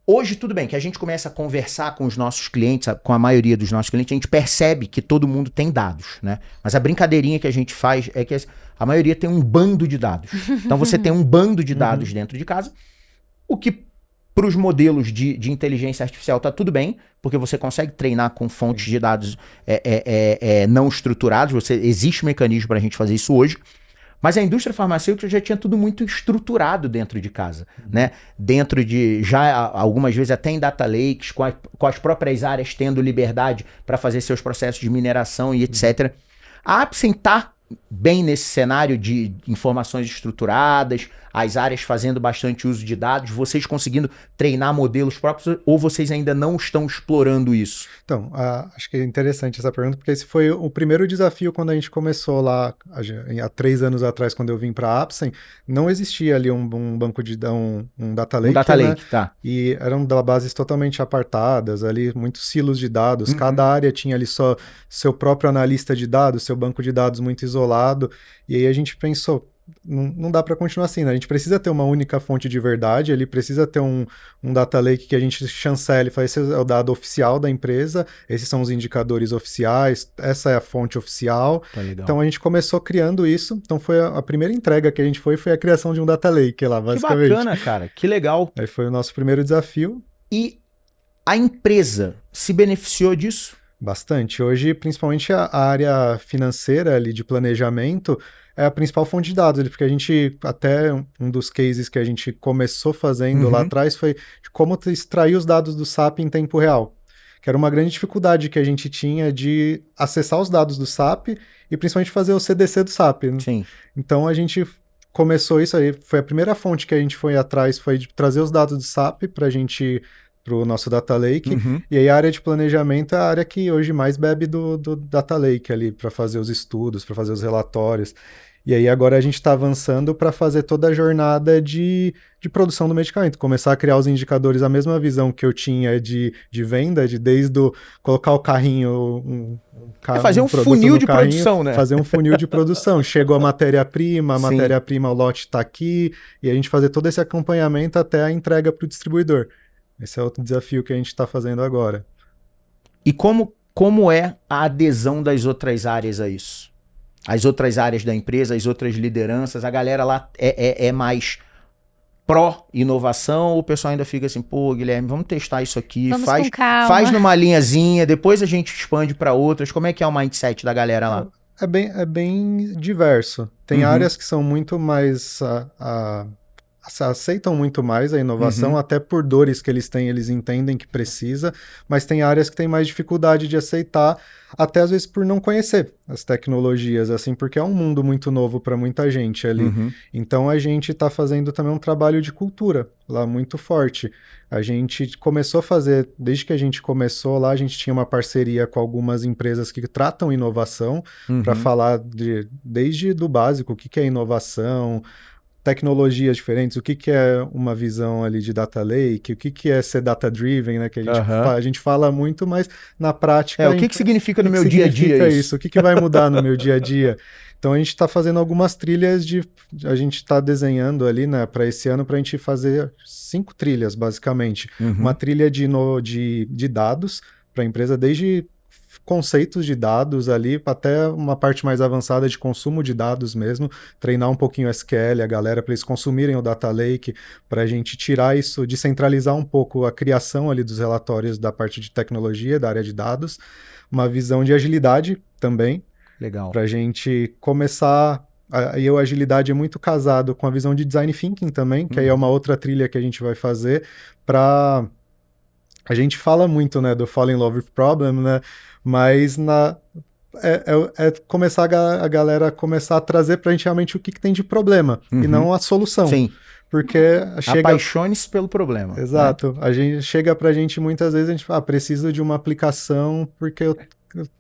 hoje tudo bem, que a gente começa a conversar com os nossos clientes, com a maioria dos nossos clientes, a gente percebe que todo mundo tem dados, né? Mas a brincadeirinha que a gente faz é que a maioria tem um bando de dados. Então você tem um bando de dados dentro de casa, o que para os modelos de inteligência artificial tá tudo bem, porque você consegue treinar com fontes de dados não estruturados, existe um mecanismo para a gente fazer isso hoje, mas a indústria farmacêutica já tinha tudo muito estruturado dentro de casa, né? Dentro de, já algumas vezes até em data lakes, com as próprias áreas tendo liberdade para fazer seus processos de mineração e etc. A Apsen está bem nesse cenário de informações estruturadas, as áreas fazendo bastante uso de dados, vocês conseguindo treinar modelos próprios, ou vocês ainda não estão explorando isso? Então, acho que é interessante essa pergunta, porque esse foi o primeiro desafio quando a gente começou lá, há 3 anos atrás, quando eu vim para a Apsen, não existia ali um banco de um data lake, data lake, né? tá. E eram bases totalmente apartadas, ali muitos silos de dados, cada área tinha ali só seu próprio analista de dados, seu banco de dados muito isolado, e aí a gente pensou, não dá para continuar assim, né? A gente precisa ter uma única fonte de verdade, ele precisa ter um data lake que a gente chancele e fala, esse é o dado oficial da empresa, esses são os indicadores oficiais, essa é a fonte oficial. Tá legal. Então a gente começou criando isso, então foi a primeira entrega que a gente foi a criação de um data lake lá, basicamente. Que bacana, cara, que legal. Aí foi o nosso primeiro desafio. E a empresa se beneficiou disso? Bastante. Hoje, principalmente a área financeira ali de planejamento é a principal fonte de dados, porque a gente, até um dos cases que a gente começou fazendo lá atrás foi de como extrair os dados do SAP em tempo real, que era uma grande dificuldade que a gente tinha de acessar os dados do SAP e principalmente fazer o CDC do SAP. Né? Sim. Então a gente começou isso aí, foi a primeira fonte que a gente foi atrás, foi de trazer os dados do SAP para o nosso Data Lake, e aí a área de planejamento é a área que hoje mais bebe do Data Lake ali, para fazer os estudos, para fazer os relatórios. E aí agora a gente está avançando para fazer toda a jornada de produção do medicamento, começar a criar os indicadores, a mesma visão que eu tinha de venda, desde colocar o carrinho... fazer um funil de produção, né? Fazer um funil de produção. Chegou a matéria-prima, o lote está aqui, e a gente fazer todo esse acompanhamento até a entrega para o distribuidor. Esse é outro desafio que a gente está fazendo agora. E como é a adesão das outras áreas a isso? As outras áreas da empresa, as outras lideranças, a galera lá é mais pró-inovação ou o pessoal ainda fica assim, pô, Guilherme, vamos testar isso aqui, Vamos com calma. faz numa linhazinha, depois a gente expande para outras. Como é que é o mindset da galera lá? É bem diverso. Tem áreas que são muito mais... aceitam muito mais a inovação, até por dores que eles têm, eles entendem que precisa, mas tem áreas que têm mais dificuldade de aceitar, até às vezes por não conhecer as tecnologias, assim, porque é um mundo muito novo para muita gente ali. Então a gente está fazendo também um trabalho de cultura lá muito forte. A gente começou a fazer, desde que a gente começou lá, a gente tinha uma parceria com algumas empresas que tratam inovação, para falar desde do básico, o que é inovação, tecnologias diferentes, o que é uma visão ali de data lake, o que é ser data-driven, né, que a gente fala muito, mas na prática... o que significa no meu dia a dia isso? O que vai mudar no meu dia a dia? Então a gente está fazendo algumas trilhas a gente está desenhando ali, né, para esse ano, para a gente fazer 5 trilhas, basicamente. Uma trilha de dados para a empresa, desde conceitos de dados ali, até uma parte mais avançada de consumo de dados mesmo, treinar um pouquinho o SQL, a galera, para eles consumirem o Data Lake, para a gente tirar isso, descentralizar um pouco a criação ali dos relatórios da parte de tecnologia, da área de dados, uma visão de agilidade também. Legal. Para a gente começar... Aí a agilidade é muito casado com a visão de design thinking também, que aí é uma outra trilha que a gente vai fazer para... A gente fala muito, né, do Fall in Love with Problem, né, mas começar a galera começar a trazer pra gente realmente o que tem de problema, e não a solução. Sim. Porque apaixone-se pelo problema. Exato. Né? A gente chega pra gente muitas vezes, a gente fala, preciso de uma aplicação porque eu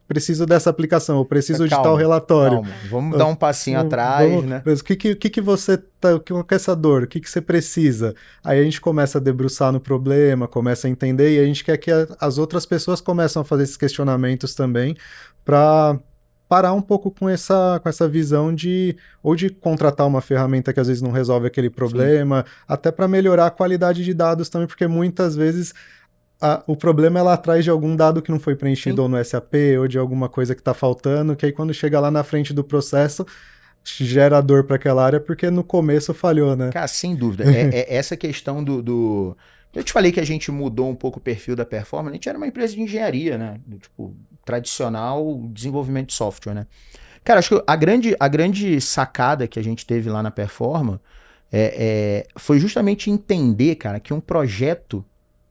preciso dessa aplicação, eu preciso de tal relatório. Calma. Vamos dar um passinho atrás, né? Mas o que você tá, qual que é essa dor? O que você precisa? Aí a gente começa a debruçar no problema, começa a entender, e a gente quer que as outras pessoas começem a fazer esses questionamentos também, para parar um pouco com essa visão de contratar uma ferramenta que às vezes não resolve aquele problema, até para melhorar a qualidade de dados também, porque muitas vezes o problema é lá atrás de algum dado que não foi preenchido ou no SAP, ou de alguma coisa que está faltando, que aí quando chega lá na frente do processo, gera dor para aquela área, porque no começo falhou, né? Cara, sem dúvida. Essa questão do... Eu te falei que a gente mudou um pouco o perfil da Performa, a gente era uma empresa de engenharia, né? Tipo, tradicional desenvolvimento de software, né? Cara, acho que a grande sacada que a gente teve lá na Performa foi justamente entender, cara, que um projeto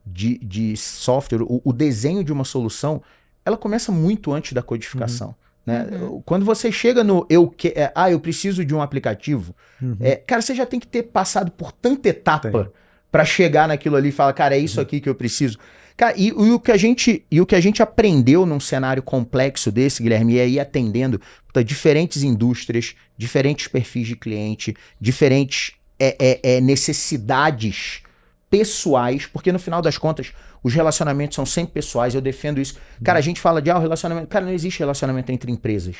de software, o desenho de uma solução, ela começa muito antes da codificação. Né? Quando você chega no eu preciso de um aplicativo, cara, você já tem que ter passado por tanta etapa para chegar naquilo ali e falar, cara, é isso aqui que eu preciso. Cara, e o que a gente aprendeu num cenário complexo desse, Guilherme, é ir atendendo diferentes indústrias, diferentes perfis de cliente, diferentes necessidades pessoais, porque no final das contas os relacionamentos são sempre pessoais, eu defendo isso. Cara, a gente fala de relacionamento, cara, não existe relacionamento entre empresas.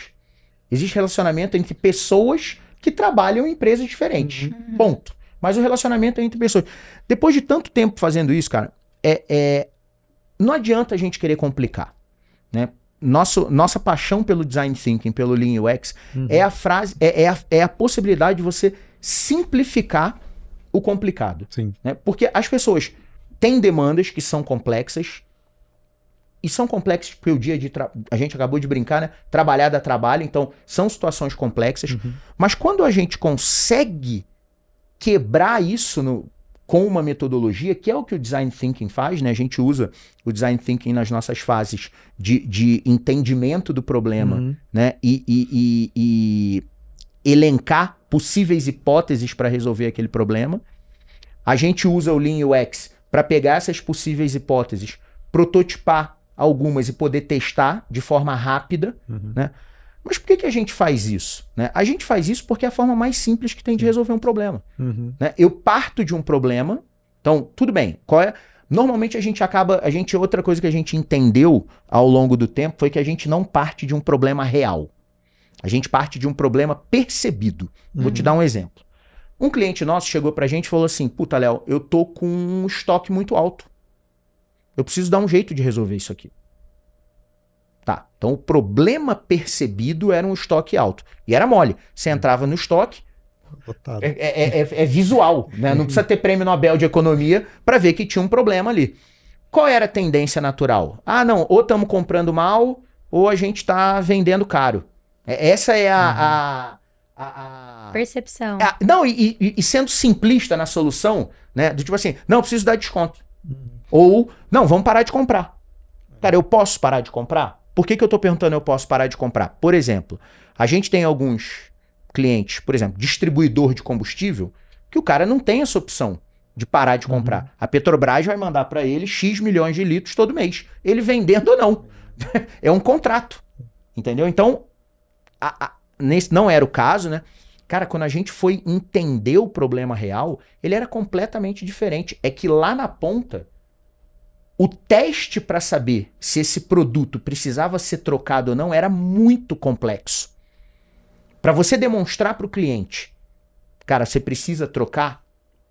Existe relacionamento entre pessoas que trabalham em empresas diferentes. Ponto. Mas o relacionamento é entre pessoas. Depois de tanto tempo fazendo isso, cara, não adianta a gente querer complicar, né? Nossa paixão pelo design thinking, pelo Lean UX, é a possibilidade de você simplificar o complicado. Sim. Né? Porque as pessoas têm demandas que são complexas, e são complexas porque o dia a dia, a gente acabou de brincar, né? Trabalhar dá trabalho, então são situações complexas, mas quando a gente consegue quebrar isso com uma metodologia, que é o que o Design Thinking faz, né? A gente usa o Design Thinking nas nossas fases de entendimento do problema, né? E elencar possíveis hipóteses para resolver aquele problema. A gente usa o Lean UX para pegar essas possíveis hipóteses, prototipar algumas e poder testar de forma rápida, né? Mas por que a gente faz isso? Né? A gente faz isso porque é a forma mais simples que tem de resolver um problema. Né? Eu parto de um problema, então, tudo bem, normalmente outra coisa que a gente entendeu ao longo do tempo foi que a gente não parte de um problema real. A gente parte de um problema percebido. Vou te dar um exemplo. Um cliente nosso chegou pra gente e falou assim, puta, Léo, eu tô com um estoque muito alto. Eu preciso dar um jeito de resolver isso aqui. Tá, então o problema percebido era um estoque alto. E era mole. Você entrava no estoque, é visual, né? Não precisa ter prêmio Nobel de Economia para ver que tinha um problema ali. Qual era a tendência natural? Ah, não, ou estamos comprando mal, ou a gente está vendendo caro. Essa é a percepção. Não, e sendo simplista na solução, né? Do tipo assim, não, preciso dar desconto. Ou, não, vamos parar de comprar. Cara, eu posso parar de comprar? Por que eu estou perguntando eu posso parar de comprar? Por exemplo, a gente tem alguns clientes, por exemplo, distribuidor de combustível, que o cara não tem essa opção de parar de comprar. A Petrobras vai mandar para ele X milhões de litros todo mês. Ele vendendo ou não. É um contrato. Entendeu? Então, nesse não era o caso, né? Cara, quando a gente foi entender o problema real, ele era completamente diferente. É que lá na ponta, o teste para saber se esse produto precisava ser trocado ou não era muito complexo. Para você demonstrar para o cliente, cara, você precisa trocar,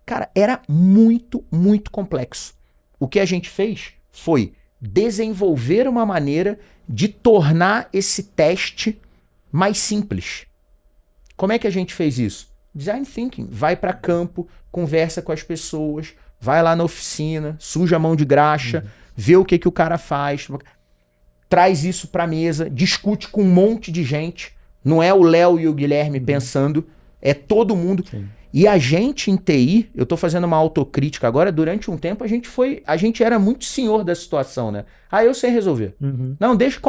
cara, era muito, muito complexo. O que a gente fez foi desenvolver uma maneira de tornar esse teste mais simples. Como é que a gente fez isso? Design Thinking. Vai para campo, conversa com as pessoas, vai lá na oficina, suja a mão de graxa, vê o que o cara faz, traz isso para mesa, discute com um monte de gente. Não é o Léo e o Guilherme pensando, é todo mundo. Sim. E a gente em TI, eu tô fazendo uma autocrítica agora, durante um tempo a gente era muito senhor da situação, né? Eu sei resolver. Não, deixa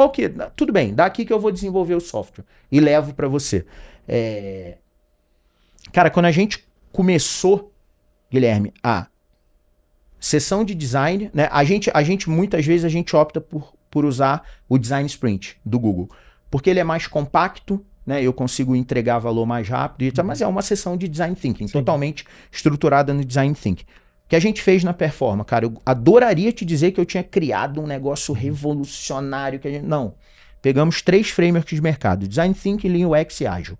tudo bem, daqui que eu vou desenvolver o software e levo para você. Cara, quando a gente começou, Guilherme, a sessão de design, né? A gente muitas vezes a gente opta por usar o Design Sprint do Google, porque ele é mais compacto, né? Eu consigo entregar valor mais rápido, mas é uma sessão de Design Thinking, totalmente estruturada no Design Thinking. O que a gente fez na Performa, cara, eu adoraria te dizer que eu tinha criado um negócio revolucionário. Não. Pegamos 3 frameworks de mercado, Design Thinking, Lean UX e Agile.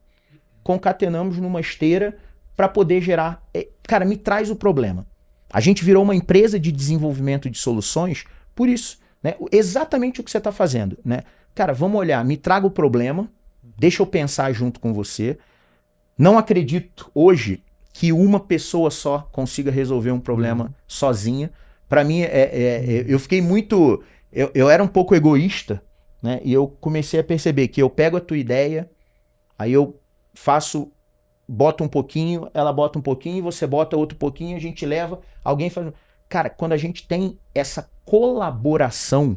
Concatenamos numa esteira para poder gerar... Cara, me traz o problema. A gente virou uma empresa de desenvolvimento de soluções por isso, né? Exatamente o que você está fazendo, né? Cara, vamos olhar, me traga o problema, deixa eu pensar junto com você. Não acredito hoje que uma pessoa só consiga resolver um problema sozinha. Para mim, eu fiquei muito... Eu era um pouco egoísta, né? E eu comecei a perceber que eu pego a tua ideia, aí eu boto um pouquinho, ela bota um pouquinho, você bota outro pouquinho, a gente leva, alguém faz... Cara, quando a gente tem essa colaboração,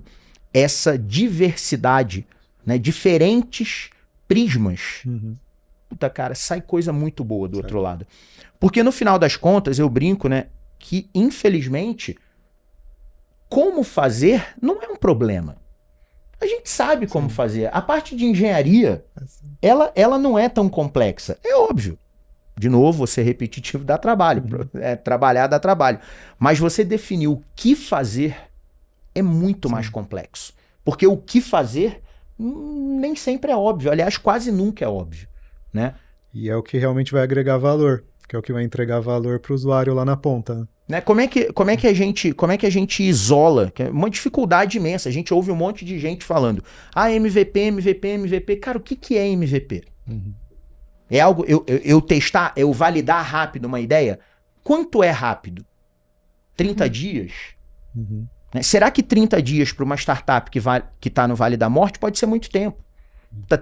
essa diversidade, né? Diferentes prismas, puta, cara, sai coisa muito boa do outro lado. Porque no final das contas, eu brinco, né, que infelizmente, como fazer não é um problema. A gente sabe como fazer. A parte de engenharia, ela não é tão complexa. É óbvio. De novo, você repetitivo dá trabalho. Trabalhar dá trabalho. Mas você definir o que fazer é muito mais complexo. Porque o que fazer nem sempre é óbvio. Aliás, quase nunca é óbvio, né? E é o que realmente vai agregar valor, que é o que vai entregar valor para o usuário lá na ponta. Né? Como é que a gente isola? Que é uma dificuldade imensa. A gente ouve um monte de gente falando: MVP. Cara, o que é MVP? É algo, eu testar, eu validar rápido uma ideia? Quanto é rápido? 30 dias? Né? Será que 30 dias para uma startup que está no Vale da Morte pode ser muito tempo?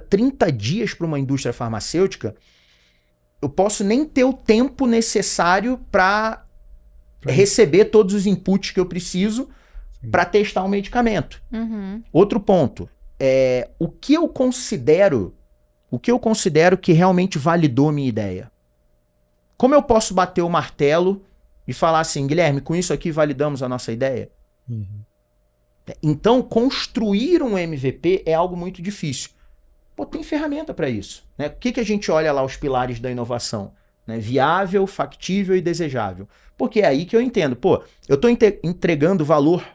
30 dias para uma indústria farmacêutica, eu posso nem ter o tempo necessário para receber todos os inputs que eu preciso para testar um medicamento. Outro ponto, o que eu considero que realmente validou minha ideia? Como eu posso bater o martelo e falar assim, Guilherme, com isso aqui validamos a nossa ideia? Então, construir um MVP é algo muito difícil. Pô, tem ferramenta para isso, né? O que a gente olha lá, os pilares da inovação? Né? Viável, factível e desejável. Porque é aí que eu entendo. Pô, eu estou entregando valor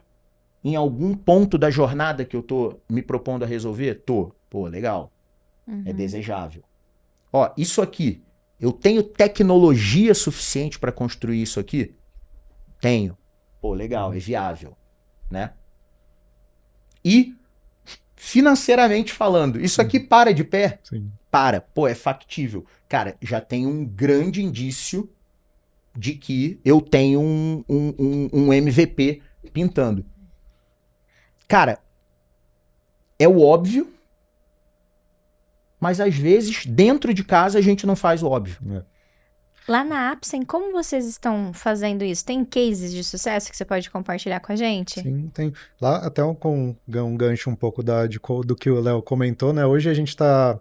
em algum ponto da jornada que eu estou me propondo a resolver? Tô. Pô, legal. É desejável. Ó, isso aqui, eu tenho tecnologia suficiente para construir isso aqui? Tenho. Pô, legal, é viável, né? E, financeiramente falando, isso aqui para de pé? Sim. Para. Pô, é factível. Cara, já tem um grande indício de que eu tenho um MVP pintando. Cara, é o óbvio, mas às vezes, dentro de casa, a gente não faz o óbvio. Lá na Apsen, como vocês estão fazendo isso? Tem cases de sucesso que você pode compartilhar com a gente? Sim, tem. Lá até com um gancho um pouco do que o Léo comentou, né? Hoje a gente está...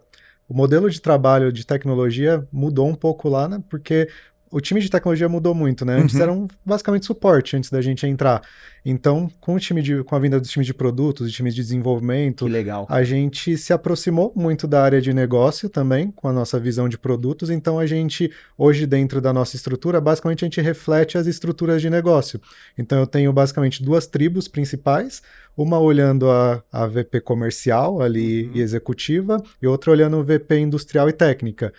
O modelo de trabalho de tecnologia mudou um pouco lá, né? Porque o time de tecnologia mudou muito, né? Antes era basicamente suporte, antes da gente entrar. Então, com a vinda dos times de produtos, dos times de desenvolvimento, Que legal. a gente se aproximou muito da área de negócio também, com a nossa visão de produtos. Então, a gente, hoje, dentro da nossa estrutura, basicamente a gente reflete as estruturas de negócio. Então, eu tenho basicamente 2 tribos principais, uma olhando a VP comercial ali e executiva, e outra olhando o VP industrial e técnica.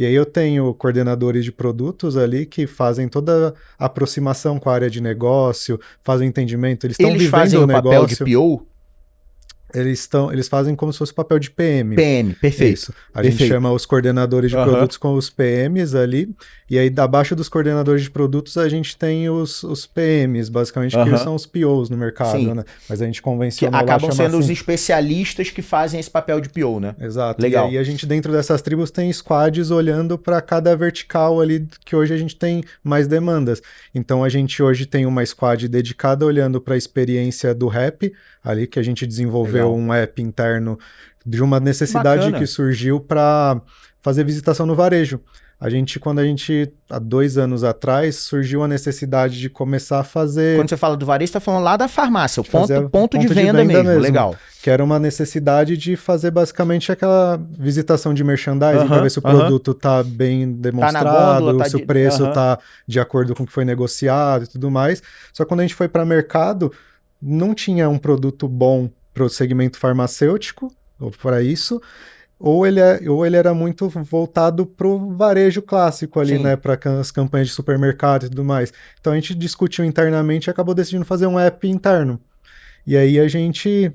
E aí eu tenho coordenadores de produtos ali que fazem toda a aproximação com a área de negócio, fazem entendimento, eles estão vivendo fazem o o papel de negócio. PO? Eles fazem como se fosse o papel de PM. PM, perfeito. Isso. A gente chama os coordenadores de produtos com os PMs ali, e aí abaixo dos coordenadores de produtos a gente tem os PMs, basicamente, que são os POs no mercado, Sim. né? Mas a gente Que convencionou lá acabam chamar sendo os assim. especialistas que fazem esse papel de PO, né? Exato. Legal. E aí a gente, dentro dessas tribos, tem squads olhando para cada vertical ali, que hoje a gente tem mais demandas. Então a gente hoje tem uma squad dedicada olhando para a experiência do rap, ali que a gente desenvolveu um app interno de uma necessidade Bacana. que surgiu para fazer visitação no varejo. Quando a gente, há 2 anos atrás, surgiu a necessidade de começar a fazer... Quando você fala do varejo, você tá falando lá da farmácia, o fazer ponto de venda mesmo. Legal. Que era uma necessidade de fazer basicamente aquela visitação de merchandising para ver se o produto tá bem demonstrado, gôndola, se o preço tá de acordo com o que foi negociado e tudo mais. Só que quando a gente foi para mercado, não tinha um produto bom para o segmento farmacêutico, ou para isso, ou ele era muito voltado para o varejo clássico ali, Sim. né, para as campanhas de supermercado e tudo mais. Então a gente discutiu internamente e acabou decidindo fazer um app interno. E aí a gente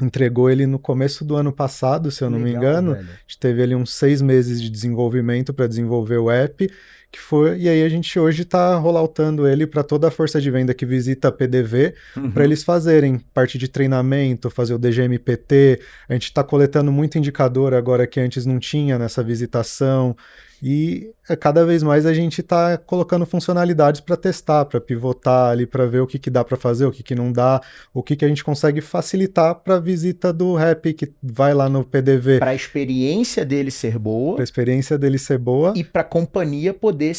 entregou ele no começo do ano passado, se eu não me engano. Velho. A gente teve ali uns 6 meses de desenvolvimento para desenvolver o app, e aí a gente hoje está rolloutando ele para toda a força de venda que visita a PDV, para eles fazerem parte de treinamento, fazer o DGMPT. A gente está coletando muito indicador agora que antes não tinha nessa visitação, e cada vez mais a gente está colocando funcionalidades para testar, para pivotar ali, para ver o que dá para fazer, o que não dá, o que a gente consegue facilitar para a visita do rap que vai lá no PDV. Para a experiência dele ser boa. Para a experiência dele ser boa. E para a companhia poder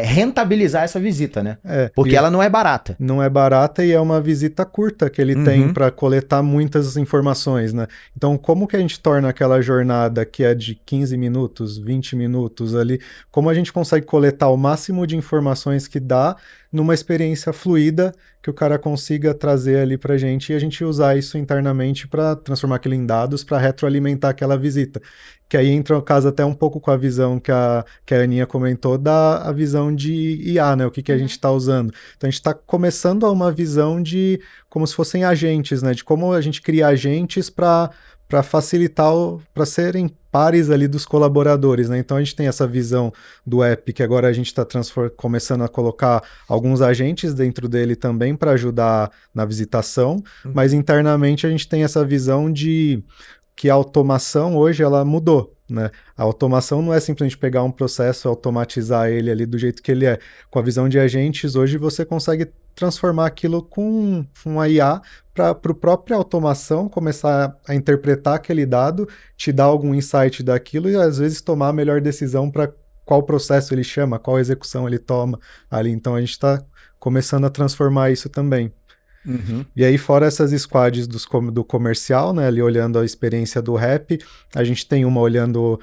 rentabilizar essa visita, né? Porque ela não é barata. Não é barata e é uma visita curta que ele tem para coletar muitas informações, né? Então, como que a gente torna aquela jornada que é de 15 minutos, 20 minutos ali, como a gente consegue coletar o máximo de informações que dá numa experiência fluida que o cara consiga trazer ali pra gente e a gente usar isso internamente para transformar aquilo em dados para retroalimentar aquela visita. Que aí entra o caso até um pouco com a visão que a Aninha comentou a visão de IA, né? O que a gente está usando. Então a gente está começando a uma visão de como se fossem agentes, né? De como a gente cria agentes para facilitar, para serem pares ali dos colaboradores, né? Então a gente tem essa visão do app que agora a gente está começando a colocar alguns agentes dentro dele também para ajudar na visitação, mas internamente a gente tem essa visão de que a automação hoje ela mudou, né? A automação não é simplesmente pegar um processo, automatizar ele ali do jeito que ele é. Com a visão de agentes, hoje você consegue transformar aquilo com uma IA para a própria automação começar a interpretar aquele dado, te dar algum insight daquilo e às vezes tomar a melhor decisão para qual processo ele chama, qual execução ele toma ali. Então a gente está começando a transformar isso também. E aí, fora essas squads do comercial, né, ali olhando a experiência do rap, a gente tem uma olhando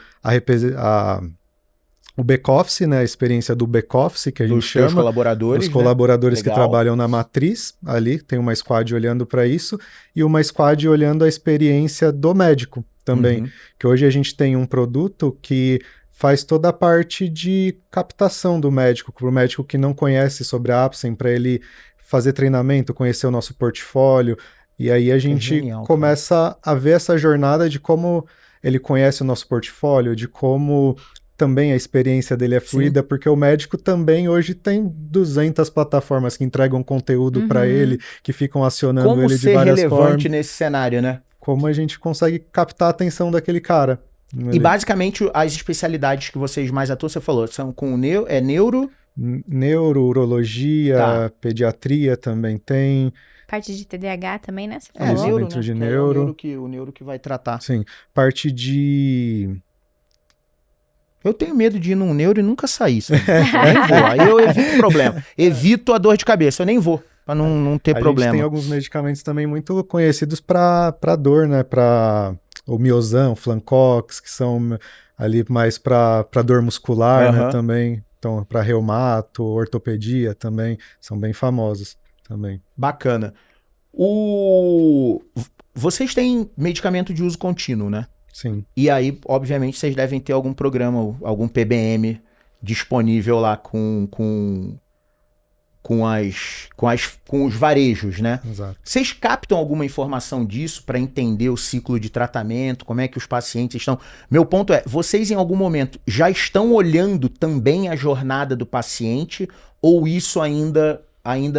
o back-office, né, a experiência do back-office, que a gente chama. Dos colaboradores que trabalham na matriz, ali, tem uma squad olhando para isso, e uma squad olhando a experiência do médico também, que hoje a gente tem um produto que faz toda a parte de captação do médico, para o médico que não conhece sobre a Apsen, para ele fazer treinamento, conhecer o nosso portfólio, e aí a gente começa a ver essa jornada de como ele conhece o nosso portfólio, de como também a experiência dele é fluida, porque o médico também hoje tem 200 plataformas que entregam conteúdo para ele, que ficam acionando ele de várias formas. Como ser relevante nesse cenário, né? Como a gente consegue captar a atenção daquele cara. E basicamente as especialidades que vocês mais atuam, você falou, são com neuro... Urologia, pediatria também tem. Parte de TDAH também, né? Você falou? Neuro, dentro de neuro. O neuro que vai tratar. Sim. Parte de... Eu tenho medo de ir num neuro e nunca sair. Nem vou. Aí eu evito o problema. Evito a dor de cabeça. Eu nem vou, pra não ter problema. A gente tem alguns medicamentos também muito conhecidos pra dor, né? Pra o Miozan, o Flancox, que são ali mais pra dor muscular, né? Também. Então, para reumato, ortopedia também, são bem famosos também. Bacana. Vocês têm medicamento de uso contínuo, né? Sim. E aí, obviamente, vocês devem ter algum programa, algum PBM disponível lá com os varejos, né? Exato. Vocês captam alguma informação disso para entender o ciclo de tratamento, como é que os pacientes estão? Meu ponto é, vocês em algum momento já estão olhando também a jornada do paciente ou isso ainda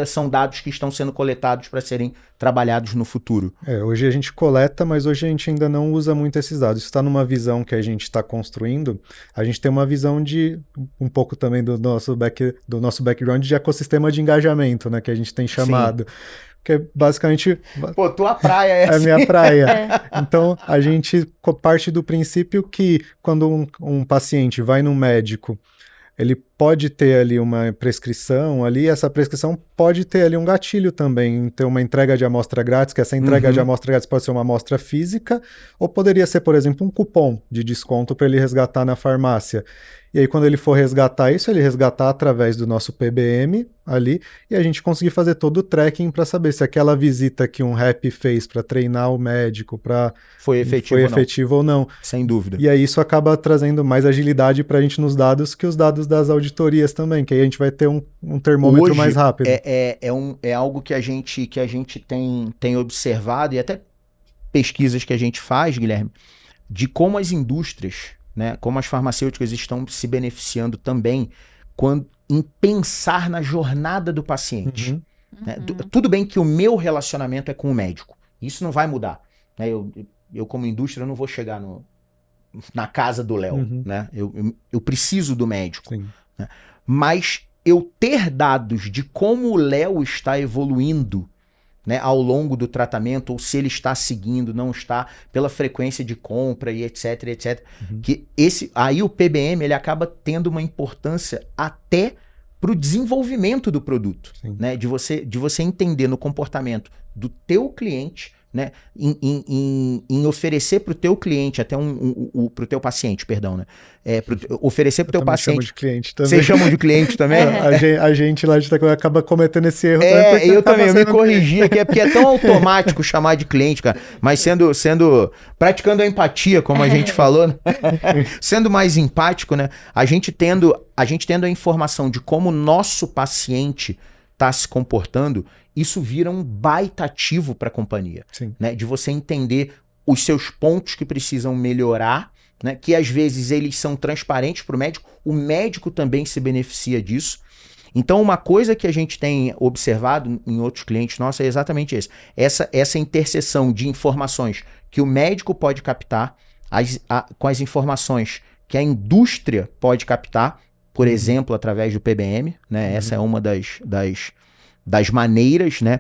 são dados que estão sendo coletados para serem trabalhados no futuro? Hoje a gente coleta, mas hoje a gente ainda não usa muito esses dados. Isso está numa visão que a gente está construindo. A gente tem uma visão de, um pouco também do nosso background de ecossistema de engajamento, né, que a gente tem chamado. Sim. Que é basicamente... Pô, tua praia é a minha praia. Então, a gente parte do princípio que quando um paciente vai no médico, ele pode ter ali uma prescrição ali, essa prescrição pode ter ali um gatilho também, ter uma entrega de amostra grátis, que essa entrega de amostra grátis pode ser uma amostra física, ou poderia ser, por exemplo, um cupom de desconto para ele resgatar na farmácia. E aí, quando ele for resgatar isso, ele resgatar através do nosso PBM ali, e a gente conseguir fazer todo o tracking para saber se aquela visita que um rep fez para treinar o médico foi efetivo ou não. Sem dúvida. E aí isso acaba trazendo mais agilidade para a gente nos dados que os dados das auditorias também, que aí a gente vai ter um termômetro hoje, mais rápido. É algo que a gente tem observado, e até pesquisas que a gente faz, Guilherme, de como as indústrias, né, como as farmacêuticas estão se beneficiando também em pensar na jornada do paciente. Né? Tudo bem que o meu relacionamento é com o médico. Isso não vai mudar. Né? Eu como indústria, não vou chegar na casa do Léo. Né? Eu preciso do médico. Né? Mas eu ter dados de como o Léo está evoluindo, né, ao longo do tratamento, ou se ele está seguindo, não está, pela frequência de compra e etc, etc. Que aí o PBM ele acaba tendo uma importância até para o desenvolvimento do produto, né, de você entender no comportamento do teu cliente, né, em oferecer para o teu cliente, até para o teu paciente, perdão, né, oferecer para o teu paciente. Chamo de cliente também. Vocês chamam de cliente também? A gente lá de Itaquá acaba cometendo esse erro. Eu também, eu me corrigi aqui, é porque é tão automático chamar de cliente, cara, mas praticando a empatia, como a gente falou, né? Sendo mais empático, né, a gente tendo a informação de como o nosso paciente está se comportando, isso vira um baita ativo para a companhia, né? De você entender os seus pontos que precisam melhorar, né? Que às vezes eles são transparentes para o médico também se beneficia disso. Então uma coisa que a gente tem observado em outros clientes nossos é exatamente isso, essa interseção de informações que o médico pode captar com as informações que a indústria pode captar, por exemplo, através do PBM, né? Essa é uma das maneiras, né?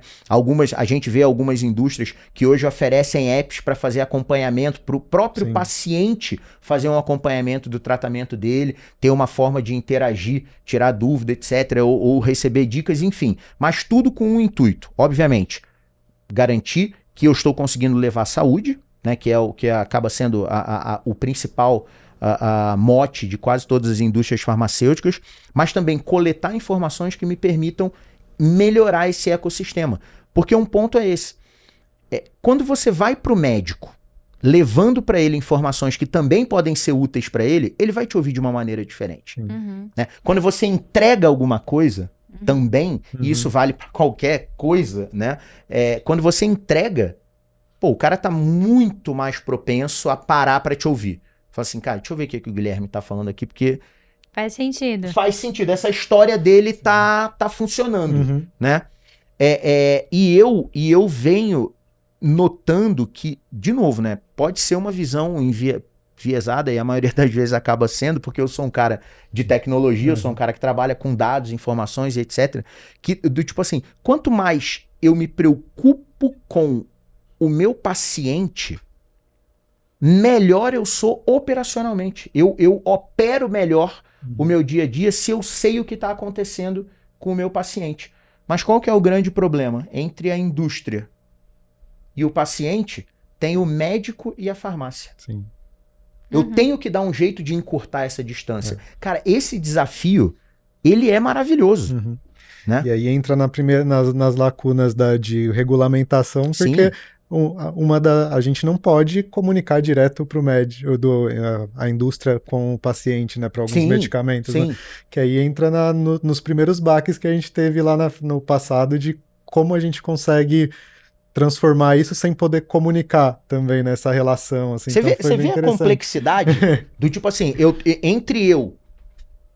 A gente vê algumas indústrias que hoje oferecem apps para fazer acompanhamento para o próprio paciente, fazer um acompanhamento do tratamento dele, ter uma forma de interagir, tirar dúvida, etc., ou receber dicas, enfim. Mas tudo com um intuito, obviamente, garantir que eu estou conseguindo levar saúde, né? Que é o que acaba sendo o principal mote de quase todas as indústrias farmacêuticas, mas também coletar informações que me permitam melhorar esse ecossistema. Porque um ponto é esse. Quando você vai para o médico, levando para ele informações que também podem ser úteis para ele, ele vai te ouvir de uma maneira diferente. Né? Quando você entrega alguma coisa, também, e isso vale para qualquer coisa, né? Quando você entrega, o cara tá muito mais propenso a parar para te ouvir. Fala assim, cara, deixa eu ver o que o Guilherme tá falando aqui, porque... Faz sentido. Faz sentido. Essa história dele tá funcionando, né? E eu venho notando que, de novo, né? Pode ser uma visão enviesada, e a maioria das vezes acaba sendo, porque eu sou um cara de tecnologia, eu sou um cara que trabalha com dados, informações, etc. Do tipo assim, quanto mais eu me preocupo com o meu paciente, melhor eu sou operacionalmente. Eu opero melhor o meu dia a dia se eu sei o que está acontecendo com o meu paciente. Mas qual que é o grande problema? Entre a indústria e o paciente, tem o médico e a farmácia. Eu tenho que dar um jeito de encurtar essa distância. Cara, esse desafio, ele é maravilhoso. Né? E aí entra nas lacunas de regulamentação, porque a gente não pode comunicar direto para o médico, a indústria com o paciente, né, para alguns medicamentos, né? Que aí entra nos primeiros baques que a gente teve lá no passado de como a gente consegue transformar isso sem poder comunicar também nessa relação. Assim. Você vê a complexidade do tipo assim, entre eu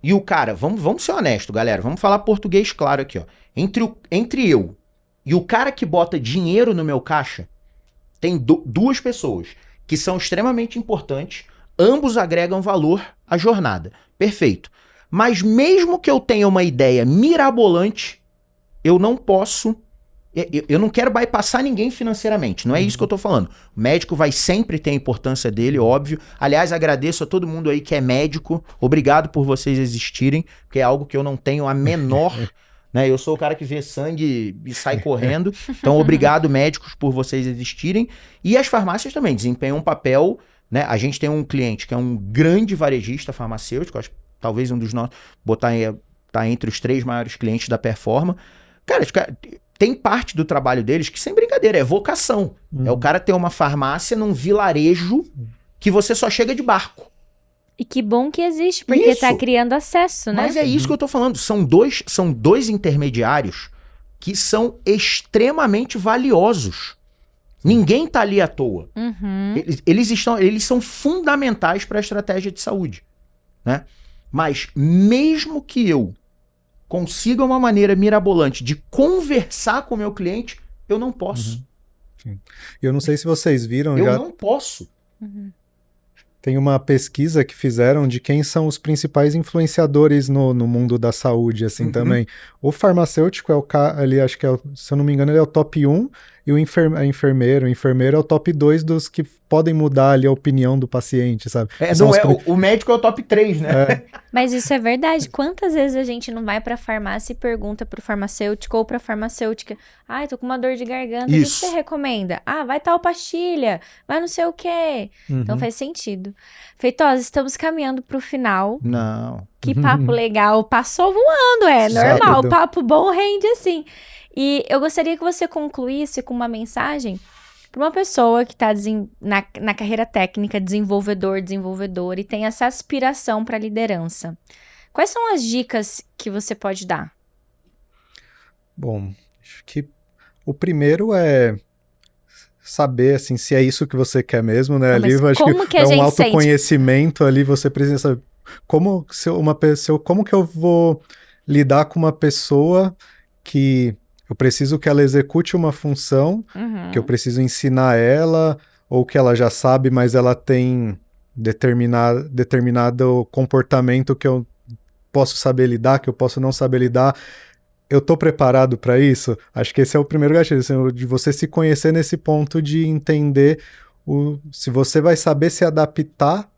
e o cara, vamos ser honestos, galera, vamos falar português claro aqui, ó. Entre eu e o cara que bota dinheiro no meu caixa, tem duas pessoas que são extremamente importantes, ambos agregam valor à jornada. Perfeito. Mas mesmo que eu tenha uma ideia mirabolante, eu não posso... Eu não quero bypassar ninguém financeiramente, não é isso que eu tô falando. O médico vai sempre ter a importância dele, óbvio. Aliás, agradeço a todo mundo aí que é médico. Obrigado por vocês existirem, porque é algo que eu não tenho a menor... né? Eu sou o cara que vê sangue e sai correndo. Então, obrigado, médicos, por vocês existirem. E as farmácias também desempenham um papel... né? A gente tem um cliente que é um grande varejista farmacêutico, acho que talvez um dos nossos... tá entre os 3 maiores clientes da Performa. Cara, tem parte do trabalho deles que, sem brincadeira, é vocação. É o cara ter uma farmácia num vilarejo que você só chega de barco. E que bom que existe, porque tá criando acesso, né? Mas é isso que eu tô falando. São dois intermediários que são extremamente valiosos. Ninguém tá ali à toa. Eles são fundamentais para a estratégia de saúde, né? Mas mesmo que eu consiga uma maneira mirabolante de conversar com o meu cliente, eu não posso. Sim. Eu não sei se vocês viram... Eu não posso. Tem uma pesquisa que fizeram de quem são os principais influenciadores no mundo da saúde, assim, também. O farmacêutico é o cara, ali acho que se eu não me engano, ele é o top 1, e o enfermeiro é o top 2 dos que podem mudar ali a opinião do paciente, sabe? O médico é o top 3, né? Mas isso é verdade. Quantas vezes a gente não vai pra farmácia e pergunta pro farmacêutico ou pra farmacêutica: ai, tô com uma dor de garganta, o que você recomenda? Ah, vai tal pastilha, vai não sei o quê. Então faz sentido. Feitosa, estamos caminhando pro final. Não. Que papo legal. Passou voando, é normal. O papo bom rende assim. E eu gostaria que você concluísse com uma mensagem para uma pessoa que está na carreira técnica, desenvolvedora, e tem essa aspiração para liderança. Quais são as dicas que você pode dar? Bom, acho que o primeiro é saber, assim, se é isso que você quer mesmo, né? Ali, acho que é um autoconhecimento ali, você precisa saber como que eu vou lidar com uma pessoa que eu preciso que ela execute uma função, que eu preciso ensinar ela, ou que ela já sabe, mas ela tem determinado comportamento que eu posso saber lidar, que eu posso não saber lidar. Eu tô preparado para isso? Acho que esse é o primeiro gatilho, assim, de você se conhecer nesse ponto de entender se você vai saber se adaptar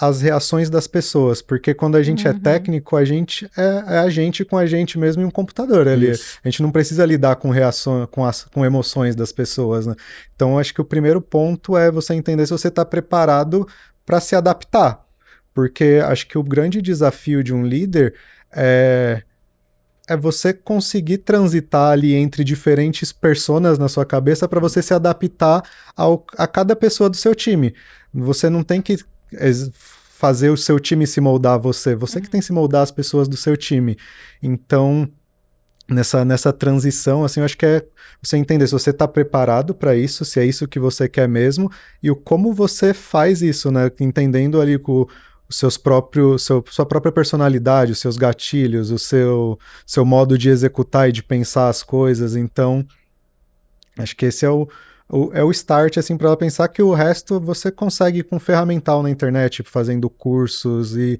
às reações das pessoas, porque quando a gente é técnico, a gente é a gente com a gente mesmo em um computador ali. A gente não precisa lidar com reações, com emoções das pessoas, né? Então, acho que o primeiro ponto é você entender se você está preparado para se adaptar, porque acho que o grande desafio de um líder é você conseguir transitar ali entre diferentes personas na sua cabeça para você se adaptar a cada pessoa do seu time. Você não tem que fazer o seu time se moldar a você que tem que se moldar as pessoas do seu time. Então, nessa transição, assim, eu acho que é você entender se você está preparado para isso, se é isso que você quer mesmo, e como você faz isso, né? Entendendo ali com sua própria personalidade, os seus gatilhos, o seu modo de executar e de pensar as coisas. Então, acho que esse é o start, assim, para ela pensar que o resto você consegue com ferramental na internet, fazendo cursos, e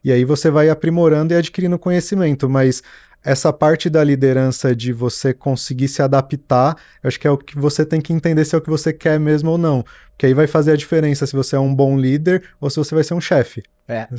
aí você vai aprimorando e adquirindo conhecimento, mas essa parte da liderança de você conseguir se adaptar, eu acho que é o que você tem que entender se é o que você quer mesmo ou não, porque aí vai fazer a diferença se você é um bom líder ou se você vai ser um chefe.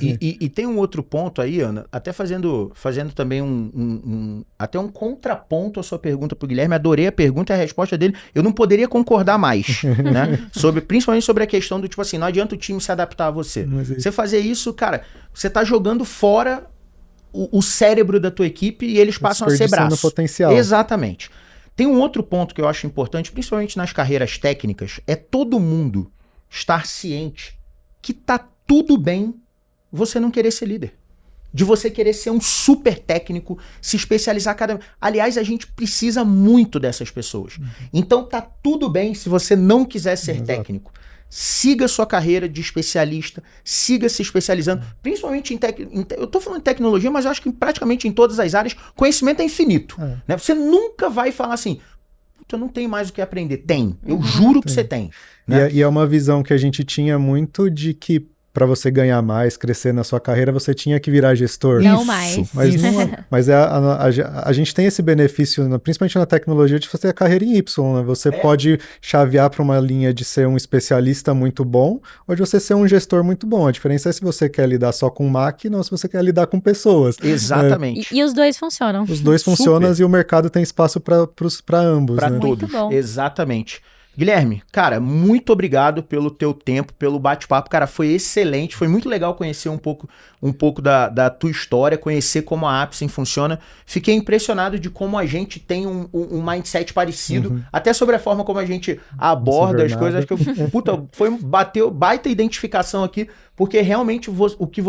E tem um outro ponto aí, Ana, até fazendo também até um contraponto à sua pergunta pro Guilherme. Adorei a pergunta e a resposta dele, eu não poderia concordar mais, né? Principalmente sobre a questão do tipo assim, não adianta o time se adaptar a você. Você fazer isso, cara, você tá jogando fora o cérebro da tua equipe e eles passam a ser braço. Potencial. Exatamente. Tem um outro ponto que eu acho importante, principalmente nas carreiras técnicas, é todo mundo estar ciente que tá tudo bem você não querer ser líder. De você querer ser um super técnico, se especializar cada... Aliás, a gente precisa muito dessas pessoas. Então tá tudo bem se você não quiser ser técnico. Siga sua carreira de especialista, siga se especializando, principalmente eu tô falando de tecnologia, mas eu acho que praticamente em todas as áreas, conhecimento é infinito. Né? Você nunca vai falar assim, eu não tenho mais o que aprender. Tem, eu juro que você tem. Né? E é uma visão que a gente tinha muito de que para você ganhar mais, crescer na sua carreira, você tinha que virar gestor. Não mais. Mas a gente tem esse benefício, principalmente na tecnologia, de fazer a carreira em Y. Né? Você pode chavear para uma linha de ser um especialista muito bom ou de você ser um gestor muito bom. A diferença é se você quer lidar só com máquina ou se você quer lidar com pessoas. Exatamente. E os dois funcionam. Os dois funcionam e o mercado tem espaço para ambos. Para né? todos. Muito bom. Exatamente. Guilherme, cara, muito obrigado pelo teu tempo, pelo bate-papo, cara, foi excelente, foi muito legal conhecer um pouco da tua história, conhecer como a Apsen funciona, fiquei impressionado de como a gente tem um mindset parecido, até sobre a forma como a gente aborda as coisas, acho que, bateu baita identificação aqui, porque realmente o que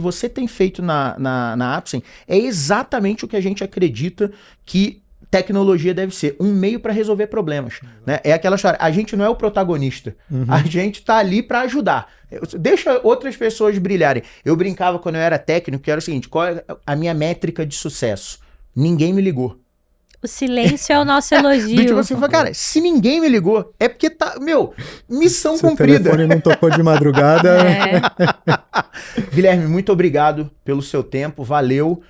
você tem feito na Apsen é exatamente o que a gente acredita que tecnologia deve ser um meio para resolver problemas, né? É aquela história, a gente não é o protagonista, a gente tá ali para ajudar. Deixa outras pessoas brilharem. Eu brincava quando eu era técnico, que era o seguinte, qual é a minha métrica de sucesso? Ninguém me ligou. O silêncio é o nosso elogio. Tipo assim, cara, se ninguém me ligou, é porque tá, missão cumprida. Se o telefone não tocou de madrugada... Guilherme, muito obrigado pelo seu tempo, valeu.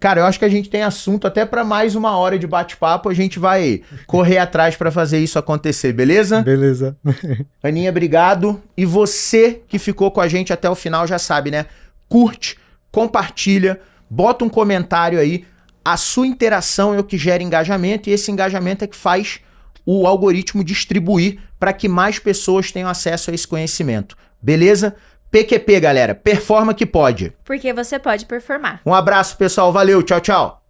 Cara, eu acho que a gente tem assunto até para mais 1 hora de bate-papo, a gente vai correr atrás para fazer isso acontecer, beleza? Beleza. Aninha, obrigado. E você que ficou com a gente até o final já sabe, né? Curte, compartilha, bota um comentário aí. A sua interação é o que gera engajamento e esse engajamento é que faz o algoritmo distribuir para que mais pessoas tenham acesso a esse conhecimento. Beleza? PQP, galera. Performa que pode. Porque você pode performar. Um abraço, pessoal. Valeu. Tchau, tchau.